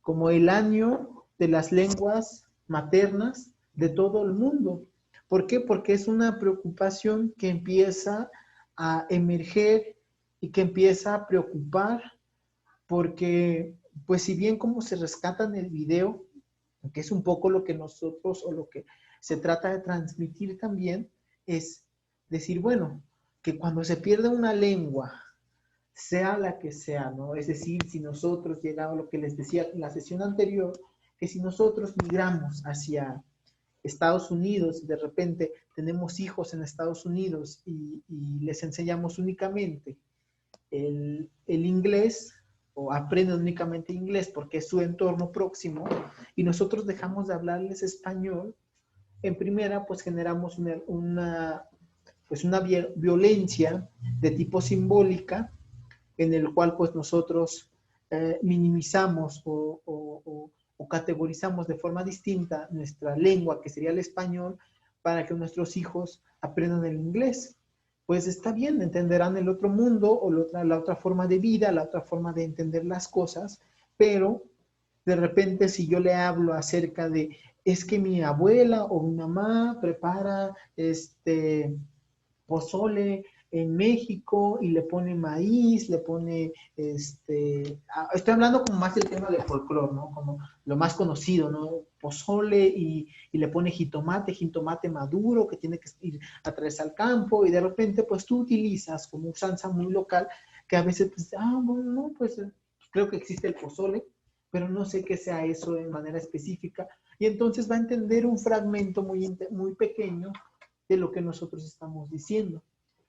como el año de las lenguas maternas de todo el mundo. ¿Por qué? Porque es una preocupación que empieza a emerger y que empieza a preocupar, porque, pues si bien como se rescata en el video, que es un poco lo que nosotros, o lo que se trata de transmitir también, es decir, bueno, que cuando se pierde una lengua, sea la que sea, ¿no? Es decir, si nosotros llegamos a lo que les decía en la sesión anterior, que si nosotros migramos hacia Estados Unidos, de repente tenemos hijos en Estados Unidos y les enseñamos únicamente el inglés, o aprenden únicamente inglés porque es su entorno próximo, y nosotros dejamos de hablarles español, en primera pues generamos pues una violencia de tipo simbólica en el cual pues nosotros minimizamos o categorizamos de forma distinta nuestra lengua, que sería el español, para que nuestros hijos aprendan el inglés. Pues está bien, entenderán el otro mundo o la otra forma de vida, la otra forma de entender las cosas, pero de repente si yo le hablo acerca de, es que mi abuela o mi mamá prepara pozole en México y le pone maíz, le pone, estoy hablando como más del tema del folclore, ¿no? Como lo más conocido, ¿no? Pozole y le pone jitomate maduro que tiene que ir a traerse al campo y de repente pues tú utilizas como usanza muy local que a veces pues, bueno, pues creo que existe el pozole, pero no sé qué sea eso de manera específica y entonces va a entender un fragmento muy pequeño de lo que nosotros estamos diciendo.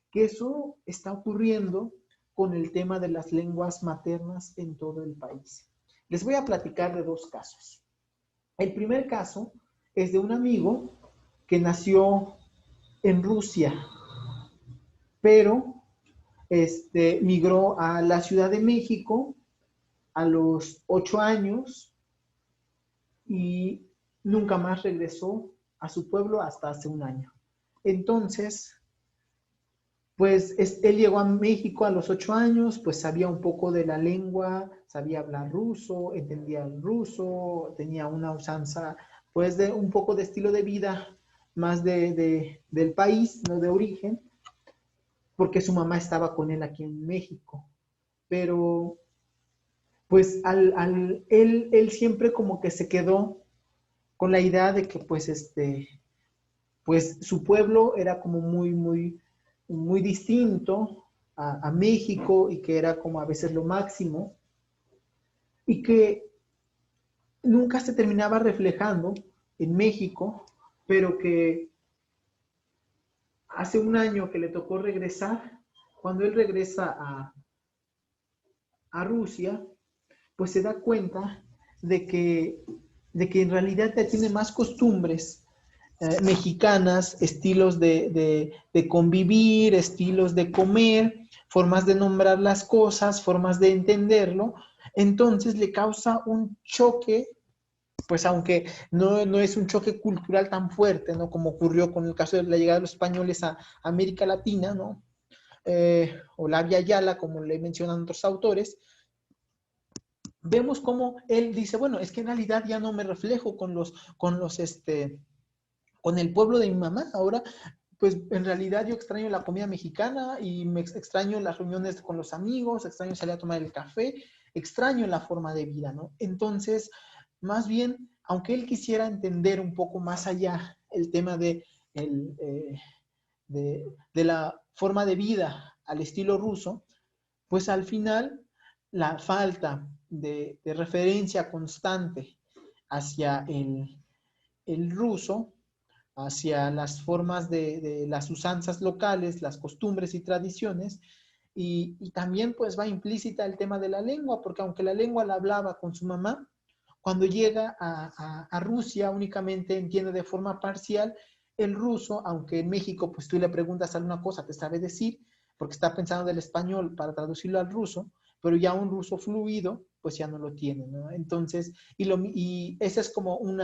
Que eso está ocurriendo con el tema de las lenguas maternas en todo el país. Les voy a platicar de 2 casos. El primer caso es de un amigo que nació en Rusia, pero migró a la Ciudad de México a los 8 años y nunca más regresó a su pueblo hasta hace 1 año. Entonces, pues él llegó a México a los 8 años, pues sabía un poco de la lengua, sabía hablar ruso, entendía el ruso, tenía una usanza, pues de un poco de estilo de vida más del país, no de origen, porque su mamá estaba con él aquí en México. Pero, pues él siempre como que se quedó con la idea de que pues su pueblo era como muy distinto a México y que era como a veces lo máximo y que nunca se terminaba reflejando en México, pero que hace 1 año que le tocó regresar, cuando él regresa a Rusia, pues se da cuenta de que en realidad ya tiene más costumbres mexicanas, estilos de convivir, estilos de comer, formas de nombrar las cosas, formas de entenderlo. Entonces le causa un choque, pues aunque no es un choque cultural tan fuerte, ¿no? Como ocurrió con el caso de la llegada de los españoles a América Latina, ¿no? O la Via Yala, como le mencionan otros autores. Vemos cómo él dice, bueno, es que en realidad ya no me reflejo con el pueblo de mi mamá. Ahora, pues en realidad yo extraño la comida mexicana y me extraño las reuniones con los amigos, extraño salir a tomar el café, extraño la forma de vida, ¿no? Entonces, más bien, aunque él quisiera entender un poco más allá el tema de la forma de vida al estilo ruso, pues al final la falta de referencia constante hacia el ruso, hacia las formas de las usanzas locales, las costumbres y tradiciones, y también pues va implícita el tema de la lengua, porque aunque la lengua la hablaba con su mamá, cuando llega a Rusia únicamente entiende de forma parcial el ruso, aunque en México pues tú le preguntas alguna cosa, te sabe decir, porque está pensando del español para traducirlo al ruso, pero ya un ruso fluido pues ya no lo tiene, ¿no? Entonces, y ese es como un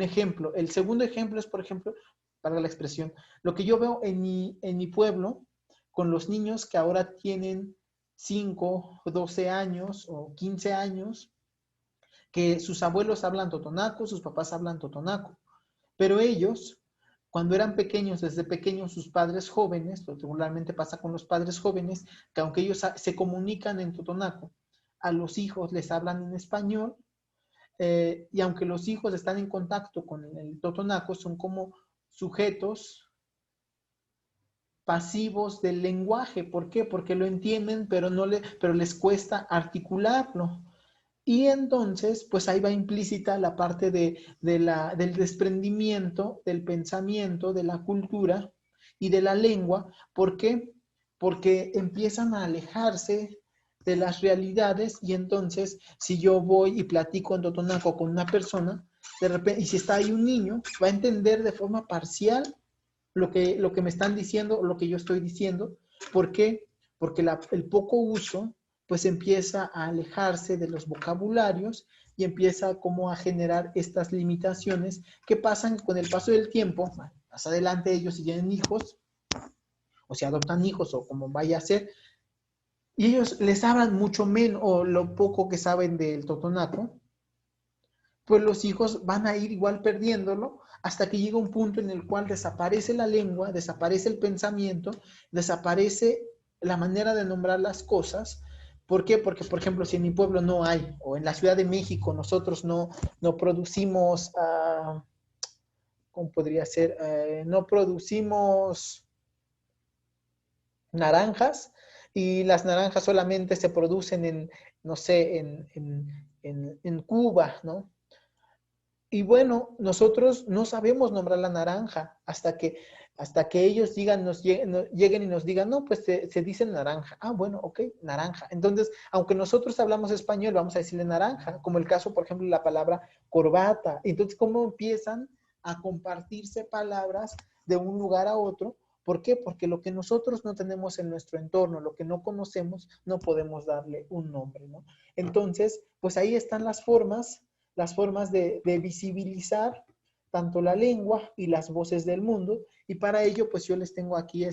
ejemplo. El segundo ejemplo es, por ejemplo, para la expresión, lo que yo veo en mi pueblo, con los niños que ahora tienen 5, 12 años o 15 años, que sus abuelos hablan totonaco, sus papás hablan totonaco, pero ellos, cuando eran pequeños, desde pequeños, sus padres jóvenes, particularmente pasa con los padres jóvenes, que aunque ellos se comunican en totonaco, a los hijos les hablan en español, y aunque los hijos están en contacto con el totonaco, son como sujetos pasivos del lenguaje. ¿Por qué? Porque lo entienden, pero les cuesta articularlo. Y entonces, pues ahí va implícita la parte del desprendimiento, del pensamiento, de la cultura y de la lengua. ¿Por qué? Porque empiezan a alejarse de las realidades y entonces, si yo voy y platico en totonaco con una persona, de repente, y si está ahí un niño, va a entender de forma parcial lo que me están diciendo o lo que yo estoy diciendo. ¿Por qué? Porque el poco uso pues empieza a alejarse de los vocabularios y empieza como a generar estas limitaciones que pasan con el paso del tiempo. Más adelante ellos si tienen hijos o si adoptan hijos o como vaya a ser, y ellos les hablan mucho menos o lo poco que saben del totonaco, pues los hijos van a ir igual perdiéndolo hasta que llega un punto en el cual desaparece la lengua, desaparece el pensamiento, desaparece la manera de nombrar las cosas. ¿Por qué? Porque, por ejemplo, si en mi pueblo no hay, o en la Ciudad de México nosotros no producimos, ¿cómo podría ser? No producimos naranjas, y las naranjas solamente se producen en, no sé, en Cuba, ¿no? Y bueno, nosotros no sabemos nombrar la naranja hasta que ellos lleguen y nos digan, no, pues se dice naranja. Ah, bueno, ok, naranja. Entonces, aunque nosotros hablamos español, vamos a decirle naranja, como el caso, por ejemplo, la palabra corbata. Entonces, ¿cómo empiezan a compartirse palabras de un lugar a otro? ¿Por qué? Porque lo que nosotros no tenemos en nuestro entorno, lo que no conocemos, no podemos darle un nombre, ¿no? Entonces, pues ahí están las formas de visibilizar tanto la lengua y las voces del mundo. Y para ello, pues yo les tengo aquí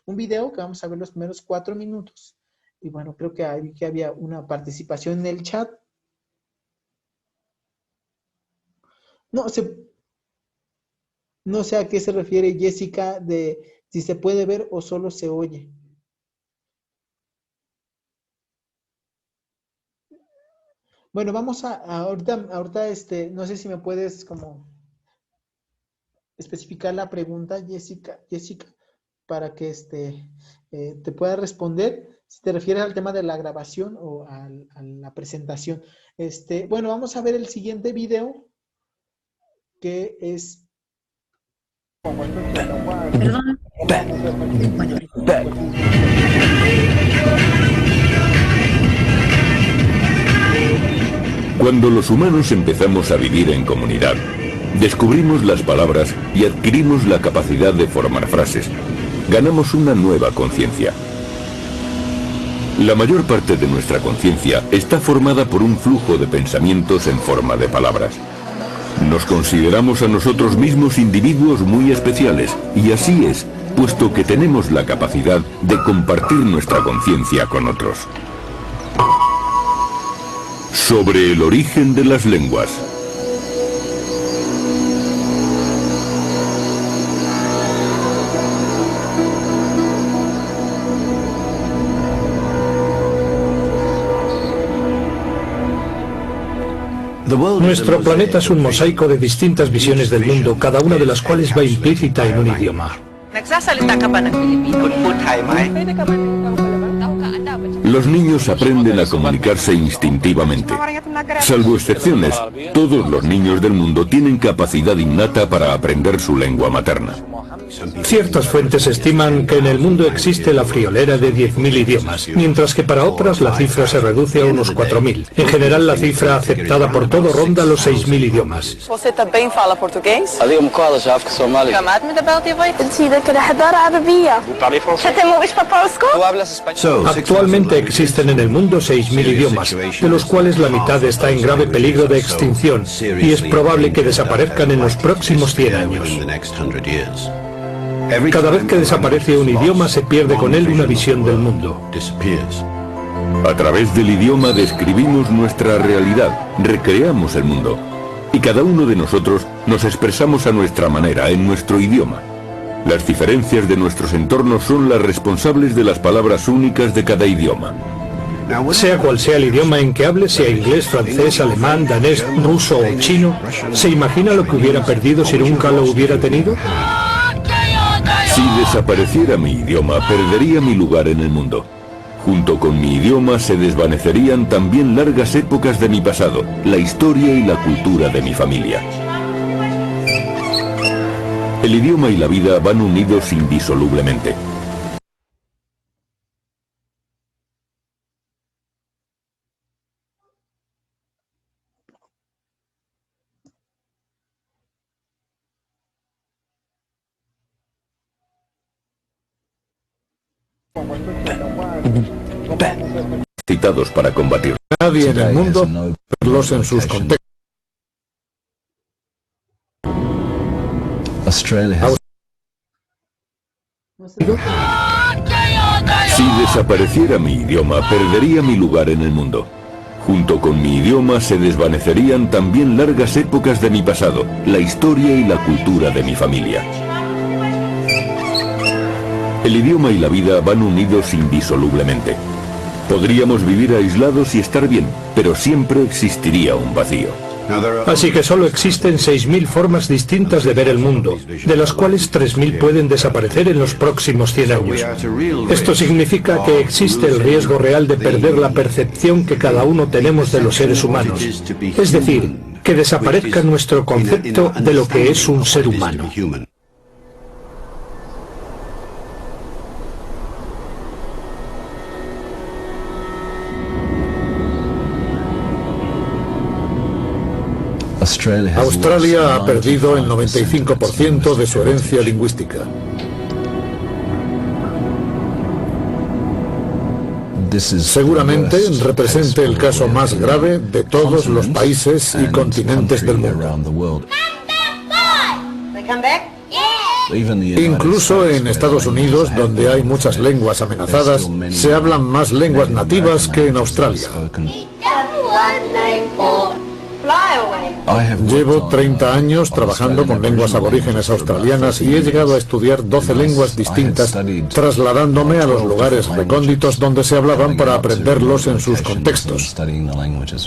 un video que vamos a ver los primeros 4 minutos. Y bueno, creo que había una participación en el chat. No sé a qué se refiere Jessica de si se puede ver o solo se oye. Bueno, vamos ahorita, no sé si me puedes como especificar la pregunta, Jessica, para que te pueda responder. Si te refieres al tema de la grabación o a la presentación. Bueno, vamos a ver el siguiente video, que es... Perdón. Cuando los humanos empezamos a vivir en comunidad, descubrimos las palabras y adquirimos la capacidad de formar frases. Ganamos una nueva conciencia. La mayor parte de nuestra conciencia está formada por un flujo de pensamientos en forma de palabras. Nos consideramos a nosotros mismos individuos muy especiales, y así es, puesto que tenemos la capacidad de compartir nuestra conciencia con otros. Sobre el origen de las lenguas. Nuestro planeta es un mosaico de distintas visiones del mundo, cada una de las cuales va implícita en un idioma. Los niños aprenden a comunicarse instintivamente. Salvo excepciones, todos los niños del mundo tienen capacidad innata para aprender su lengua materna. Ciertas fuentes estiman que en el mundo existe la friolera de 10.000 idiomas, mientras que para otras la cifra se reduce a unos 4.000. En general, la cifra aceptada por todo ronda los 6.000 idiomas. Você também fala português? Actualmente existen en el mundo 6.000 idiomas, de los cuales la mitad está en grave peligro de extinción, y es probable que desaparezcan en los próximos 100 años. Cada vez que desaparece un idioma, se pierde con él una visión del mundo. A través del idioma describimos nuestra realidad, recreamos el mundo. Y cada uno de nosotros nos expresamos a nuestra manera, en nuestro idioma. Las diferencias de nuestros entornos son las responsables de las palabras únicas de cada idioma. Sea cual sea el idioma en que hable, sea inglés, francés, alemán, danés, ruso o chino, ¿se imagina lo que hubiera perdido si nunca lo hubiera tenido? Si desapareciera mi idioma, perdería mi lugar en el mundo. Junto con mi idioma se desvanecerían también largas épocas de mi pasado, la historia y la cultura de mi familia. El idioma y la vida van unidos indisolublemente. Citados para combatir. Nadie en el mundo verlos en sus contextos. Si desapareciera mi idioma, perdería mi lugar en el mundo. Junto con mi idioma se desvanecerían también largas épocas de mi pasado, la historia y la cultura de mi familia. El idioma y la vida van unidos indisolublemente. Podríamos vivir aislados y estar bien, pero siempre existiría un vacío. Así que solo existen 6.000 formas distintas de ver el mundo, de las cuales 3.000 pueden desaparecer en los próximos 100 años. Esto significa que existe el riesgo real de perder la percepción que cada uno tenemos de los seres humanos. Es decir, que desaparezca nuestro concepto de lo que es un ser humano. Australia ha perdido el 95% de su herencia lingüística. Seguramente represente el caso más grave de todos los países y continentes del mundo. Incluso en Estados Unidos, donde hay muchas lenguas amenazadas, se hablan más lenguas nativas que en Australia. Llevo 30 años trabajando con lenguas aborígenes australianas y he llegado a estudiar 12 lenguas distintas, trasladándome a los lugares recónditos donde se hablaban para aprenderlos en sus contextos.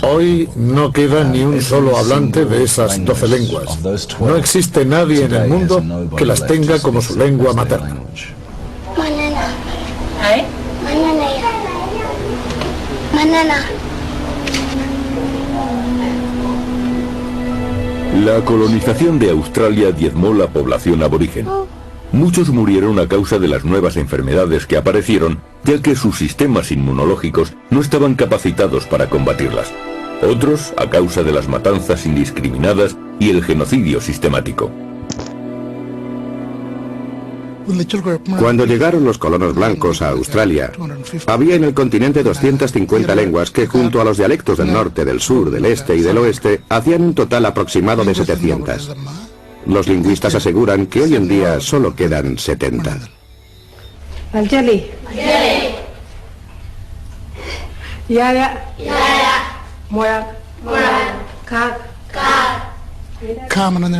Hoy no queda ni un solo hablante de esas 12 lenguas. No existe nadie en el mundo que las tenga como su lengua materna. La colonización de Australia diezmó la población aborigen. Muchos murieron a causa de las nuevas enfermedades que aparecieron, ya que sus sistemas inmunológicos no estaban capacitados para combatirlas. Otros a causa de las matanzas indiscriminadas y el genocidio sistemático. Cuando llegaron los colonos blancos a Australia, había en el continente 250 lenguas que, junto a los dialectos del norte, del sur, del este y del oeste, hacían un total aproximado de 700. Los lingüistas aseguran que hoy en día solo quedan 70.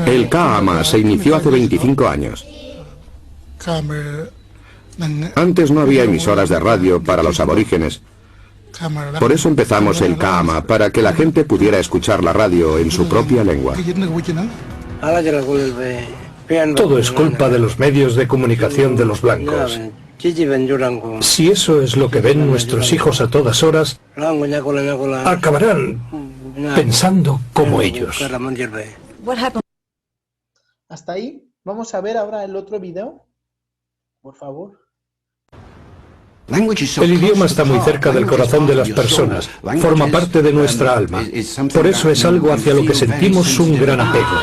El Kaama se inició hace 25 años. Antes no había emisoras de radio para los aborígenes. Por eso empezamos el Kaama, para que la gente pudiera escuchar la radio en su propia lengua. Todo es culpa de los medios de comunicación de los blancos. Si eso es lo que ven nuestros hijos a todas horas, acabarán pensando como ellos. ¿Hasta ahí? Vamos a ver ahora el otro video. Por favor. El idioma está muy cerca del corazón de las personas, forma parte de nuestra alma. Por eso es algo hacia lo que sentimos un gran apego.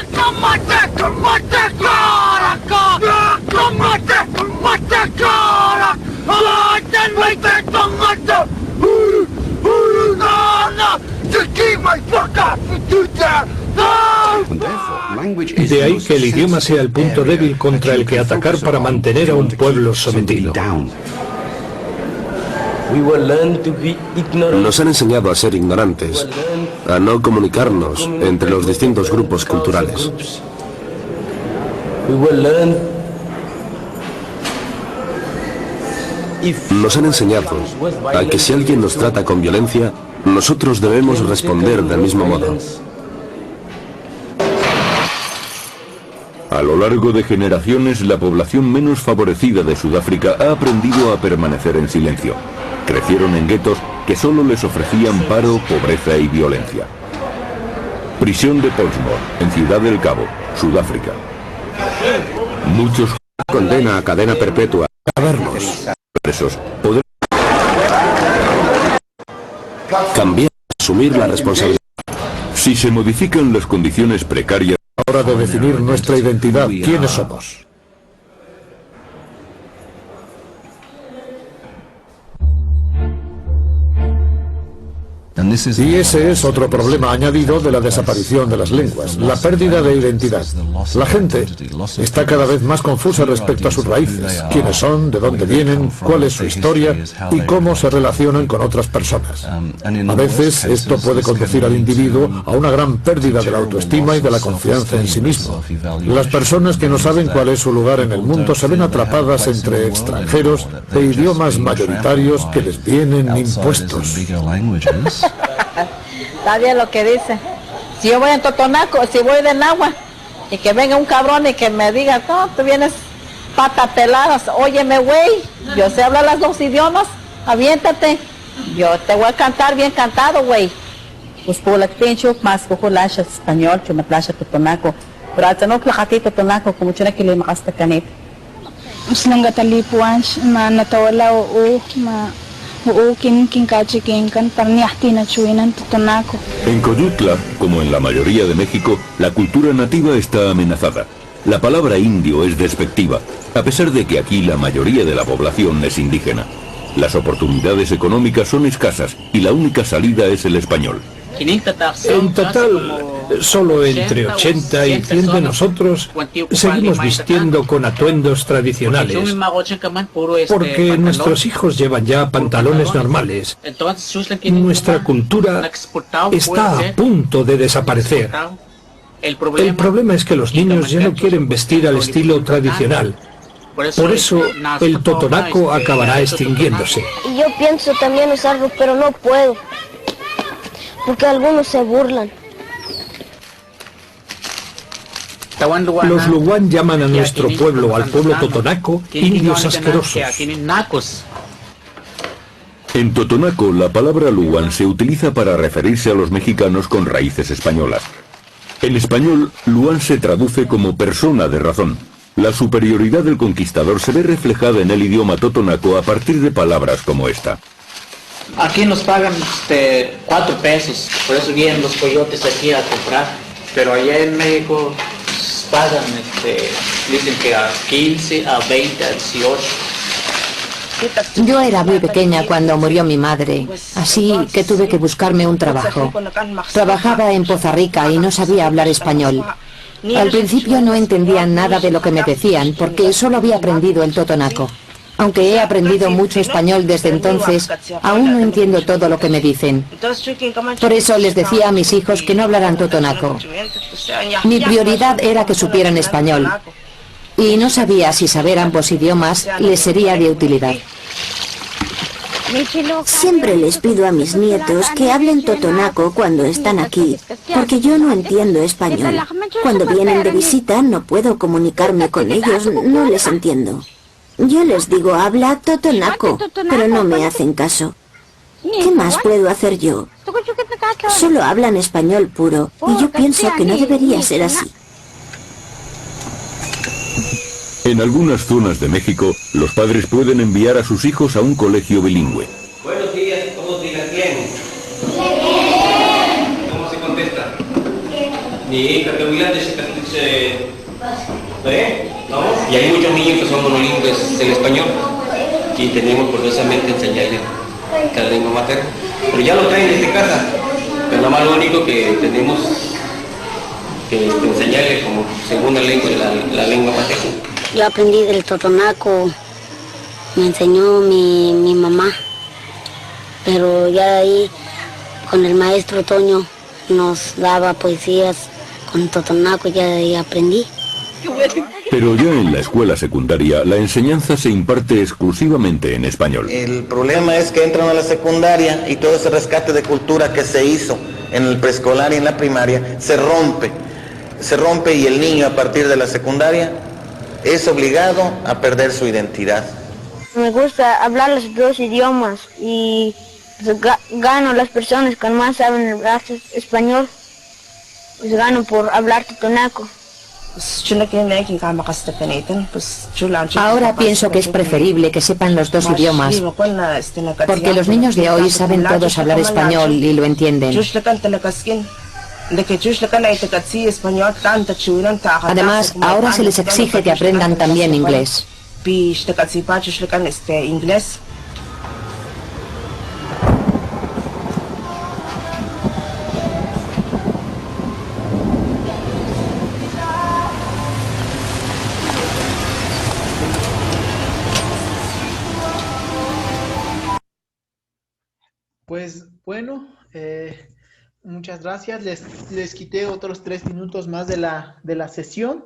De ahí que el idioma sea el punto débil contra el que atacar para mantener a un pueblo sometido. Nos han enseñado a ser ignorantes, a no comunicarnos entre los distintos grupos culturales. Nos han enseñado a que si alguien nos trata con violencia, nosotros debemos responder del mismo modo. A lo largo de generaciones, la población menos favorecida de Sudáfrica ha aprendido a permanecer en silencio. Crecieron en guetos que solo les ofrecían paro, pobreza y violencia. Prisión de Portsmouth, en Ciudad del Cabo, Sudáfrica. Muchos condena a cadena perpetua a verlos. Presos podrán cambiar, asumir la responsabilidad. Si se modifican las condiciones precarias. Hora de definir nuestra identidad, quiénes somos. Y ese es otro problema añadido de la desaparición de las lenguas, la pérdida de identidad. La gente está cada vez más confusa respecto a sus raíces, quiénes son, de dónde vienen, cuál es su historia y cómo se relacionan con otras personas. A veces esto puede conducir al individuo a una gran pérdida de la autoestima y de la confianza en sí mismo. Las personas que no saben cuál es su lugar en el mundo se ven atrapadas entre extranjeros e idiomas mayoritarios que les vienen impuestos. Está bien lo que dice. Si yo voy en Totonaco, si voy de Nahua, y que venga un cabrón y que me diga, no, tú vienes pata peladas, óyeme, güey, yo sé hablar los dos idiomas, aviéntate, yo te voy a cantar bien cantado, güey. Pues por la pincho, más cojo la español, yo me plaza Totonaco, pero hasta no plajati Totonaco, como chuna que le makaste canit. Uslanga talipuans, ma natawala o ma. En Coyutla, como en la mayoría de México, la cultura nativa está amenazada. La palabra indio es despectiva, a pesar de que aquí la mayoría de la población es indígena. Las oportunidades económicas son escasas y la única salida es el español. En total, solo entre 80 y 100 de nosotros seguimos vistiendo con atuendos tradicionales, porque nuestros hijos llevan ya pantalones normales. Nuestra cultura está a punto de desaparecer. El problema es que los niños ya no quieren vestir al estilo tradicional. Por eso el totonaco acabará extinguiéndose. Y yo pienso también usarlo, pero no puedo, porque algunos se burlan. Los Luwan llaman a nuestro pueblo, al pueblo totonaco, indios asquerosos. En Totonaco, la palabra Luwan se utiliza para referirse a los mexicanos con raíces españolas. En español, Luwan se traduce como persona de razón. La superioridad del conquistador se ve reflejada en el idioma totonaco a partir de palabras como esta. Aquí nos pagan 4 pesos, por eso vienen los coyotes aquí a comprar, pero allá en México pagan, dicen que a 15, a 20, a 18. Yo era muy pequeña cuando murió mi madre, así que tuve que buscarme un trabajo. Trabajaba en Poza Rica y no sabía hablar español. Al principio no entendía nada de lo que me decían, porque solo había aprendido el totonaco. Aunque he aprendido mucho español desde entonces, aún no entiendo todo lo que me dicen. Por eso les decía a mis hijos que no hablaran totonaco. Mi prioridad era que supieran español. Y no sabía si saber ambos idiomas les sería de utilidad. Siempre les pido a mis nietos que hablen totonaco cuando están aquí, porque yo no entiendo español. Cuando vienen de visita no puedo comunicarme con ellos, no les entiendo. Yo les digo, habla totonaco, pero no me hacen caso. ¿Qué más puedo hacer yo? Solo hablan español puro, y yo pienso que no debería ser así. En algunas zonas de México, los padres pueden enviar a sus hijos a un colegio bilingüe. Buenos días, todos digan bien. ¿Cómo se contesta? Ni y hay muchos niños que son monolingües del español y tenemos forzosamente enseñarles la lengua materna. Pero ya lo traen desde casa, pero nada más lo único que tenemos que enseñarles como segunda lengua la lengua materna. Yo aprendí del totonaco, me enseñó mi mamá, pero ya de ahí con el maestro Toño nos daba poesías con totonaco, ya de ahí aprendí. Pero ya en la escuela secundaria, la enseñanza se imparte exclusivamente en español. El problema es que entran a la secundaria y todo ese rescate de cultura que se hizo en el preescolar y en la primaria se rompe y el niño a partir de la secundaria es obligado a perder su identidad. Me gusta hablar los dos idiomas y gano las personas que más saben hablar español, pues gano por hablar totonaco. Ahora pienso que es preferible que sepan los dos idiomas, porque los niños de hoy saben todos hablar español y lo entienden. Además, ahora se les exige que aprendan también inglés. Bueno, muchas gracias. Les quité otros 3 minutos más de la sesión.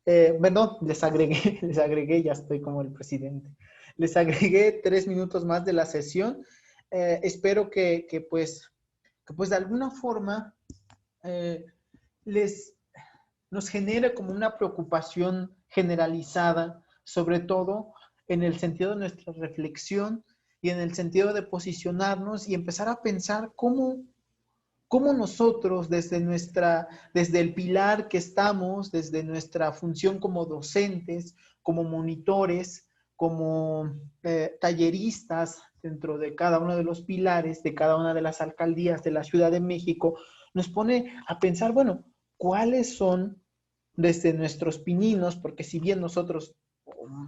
Perdón, les agregué, ya estoy como el presidente. Les agregué 3 minutos más de la sesión. Espero que pues de alguna forma nos genere como una preocupación generalizada, sobre todo en el sentido de nuestra reflexión y en el sentido de posicionarnos y empezar a pensar cómo nosotros desde el pilar que estamos, desde nuestra función como docentes, como monitores, como talleristas dentro de cada uno de los pilares, de cada una de las alcaldías de la Ciudad de México, nos pone a pensar, bueno, ¿cuáles son desde nuestros pininos? Porque si bien nosotros,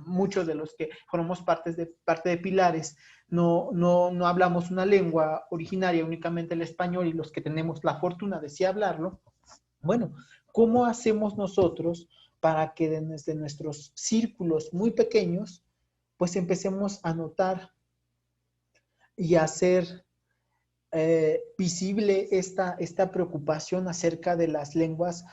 muchos de los que formamos parte de pilares, no hablamos una lengua originaria, únicamente el español, y los que tenemos la fortuna de sí hablarlo, bueno, ¿cómo hacemos nosotros para que desde nuestros círculos muy pequeños, pues empecemos a notar y a hacer visible esta preocupación acerca de las lenguas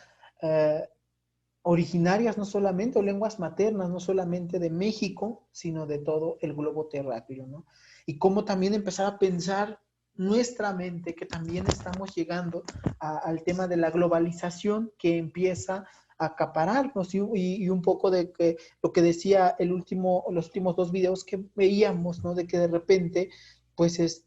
originarias, no solamente, o lenguas maternas, no solamente de México, sino de todo el globo terráqueo, ¿no? Y cómo también empezar a pensar nuestra mente, que también estamos llegando al tema de la globalización que empieza a acapararnos, y un poco de lo que decía los últimos 2 videos que veíamos, ¿no? De que de repente, pues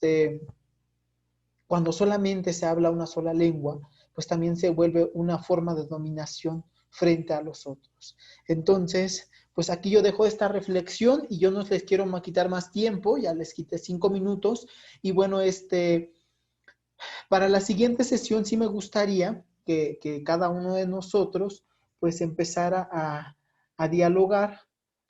cuando solamente se habla una sola lengua, pues también se vuelve una forma de dominación frente a los otros. Entonces, pues aquí yo dejo esta reflexión y yo no les quiero quitar más tiempo, ya les quité 5 minutos, y bueno, para la siguiente sesión sí me gustaría que cada uno de nosotros pues empezara a dialogar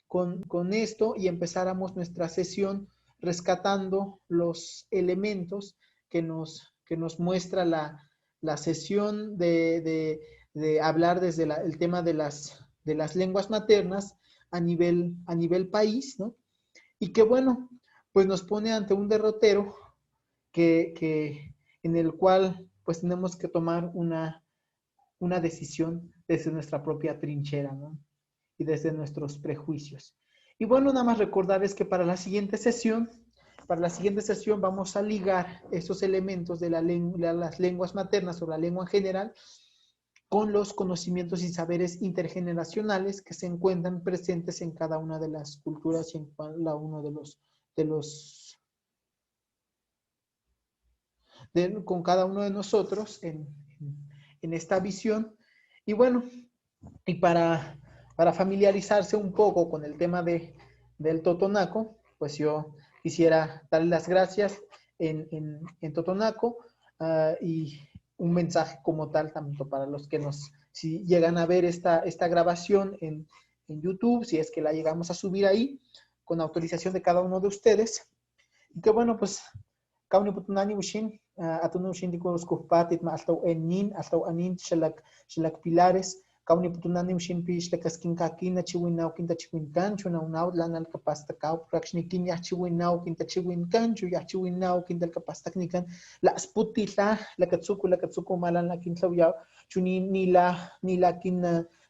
con esto y empezáramos nuestra sesión rescatando los elementos que nos muestra la sesión de hablar desde el tema de las lenguas maternas a nivel país, ¿no? Y que bueno, pues nos pone ante un derrotero en el cual pues tenemos que tomar una decisión desde nuestra propia trinchera, ¿no? Y desde nuestros prejuicios. Y bueno, nada más recordarles que para la siguiente sesión vamos a ligar esos elementos de las lenguas maternas o la lengua en general con los conocimientos y saberes intergeneracionales que se encuentran presentes en cada una de las culturas y en cada uno con cada uno de nosotros en esta visión. Y bueno, y para familiarizarse un poco con el tema del totonaco, pues yo quisiera darle las gracias en totonaco y un mensaje como tal, tanto para los que si llegan a ver esta grabación en YouTube, si es que la llegamos a subir ahí, con autorización de cada uno de ustedes. Y que bueno, pues, kauni putunani ushin, atunu ushin dico skufpatit ma hasta anin shalak pilares, kauni putunani ushin pish lakaskin kakina chiwinau kinta chiwinkan, chunau lanal kapastakau, prakshnikin ya chiwinau kinta chiwinkan, ya chiwinau kinta kapastaknikan, la sputila, la katsuku malan la kintlawyaw, chuni nila kin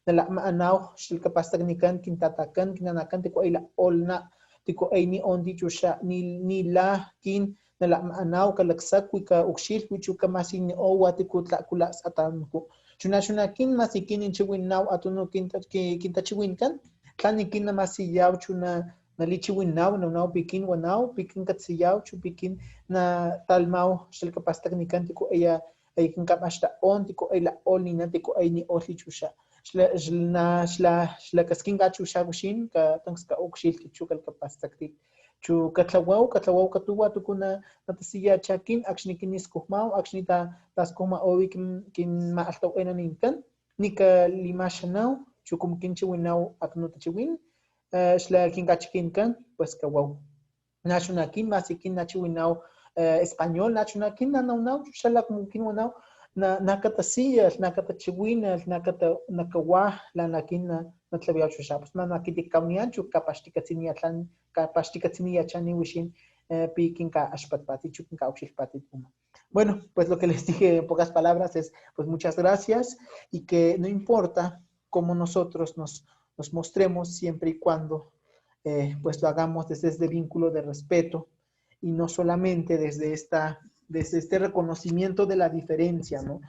la maanaw, shil kapastaknikan, kintatakan, kinanakan, tiko ay la olna, tiko ay ni ondi chusha, nila kin nala maanaw kalaksak, wika ukshil, wichuka masin ni owa, tiko tlakulas atanko. Chuna masikin in chiwinaw atuno kinta chiwinkan, tlanikin na masiyaw chuna nali chiwinaw, naw pikin wanaw, pikin katsiyaw, pikin na talmaw, shilkapastaknikan, tiko ay kinkapashta on, tiko ay la olnina, tiko ay ni osli chusha. Shlakaskin gachusha gushin, ka tangska ukshil kichukal kapastaktik. Chu katlawaw katuwa tukuna natasiya chakin akshnikin iskuhmaw akshnita taskuma owi kin maaltaw enaninkan nika limashanaw chukum kinchiwinaw aknuta chiwin shla kinkachikinkan pues kawaw nachunakin masikin nachiwinaw español nachunakin nanawnaw shalak mumkin wanaw nakatasiya nakatachiwin nakawa lanakin natlawiaw shusha pues manakitikaunian chu kapashtikatsiniyatlan kapashtikatsiniyachani wishin Bueno, pues lo que les dije en pocas palabras es, pues muchas gracias y que no importa cómo nosotros nos mostremos siempre y cuando pues lo hagamos desde este vínculo de respeto y no solamente desde este reconocimiento de la diferencia, ¿no?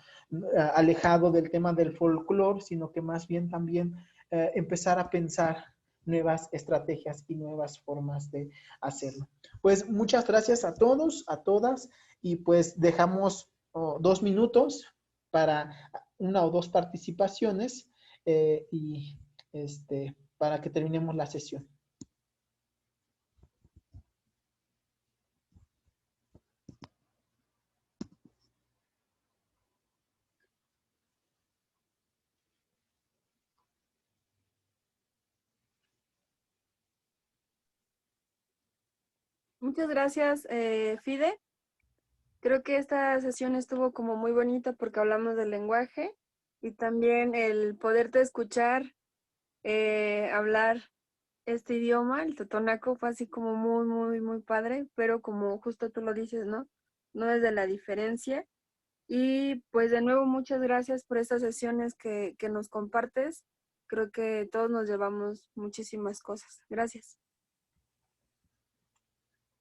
Alejado del tema del folclore, sino que más bien también empezar a pensar nuevas estrategias y nuevas formas de hacerlo. Pues muchas gracias a todos, a todas, y pues dejamos 2 minutos para 1 o 2 participaciones y para que terminemos la sesión. Muchas gracias, Fide. Creo que esta sesión estuvo como muy bonita porque hablamos del lenguaje y también el poderte escuchar hablar este idioma, el totonaco, fue así como muy, muy, muy padre, pero como justo tú lo dices, ¿no? No es de la diferencia. Y pues de nuevo muchas gracias por estas sesiones que nos compartes. Creo que todos nos llevamos muchísimas cosas. Gracias.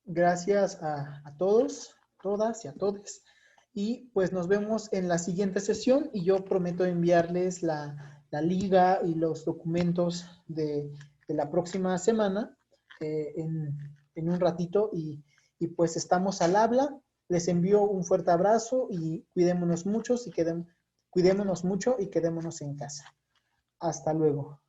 Gracias a todos, todas y a todos. Y pues nos vemos en la siguiente sesión y yo prometo enviarles la liga y los documentos de la próxima semana en un ratito y pues estamos al habla. Les envío un fuerte abrazo y cuidémonos mucho y quedémonos en casa. Hasta luego.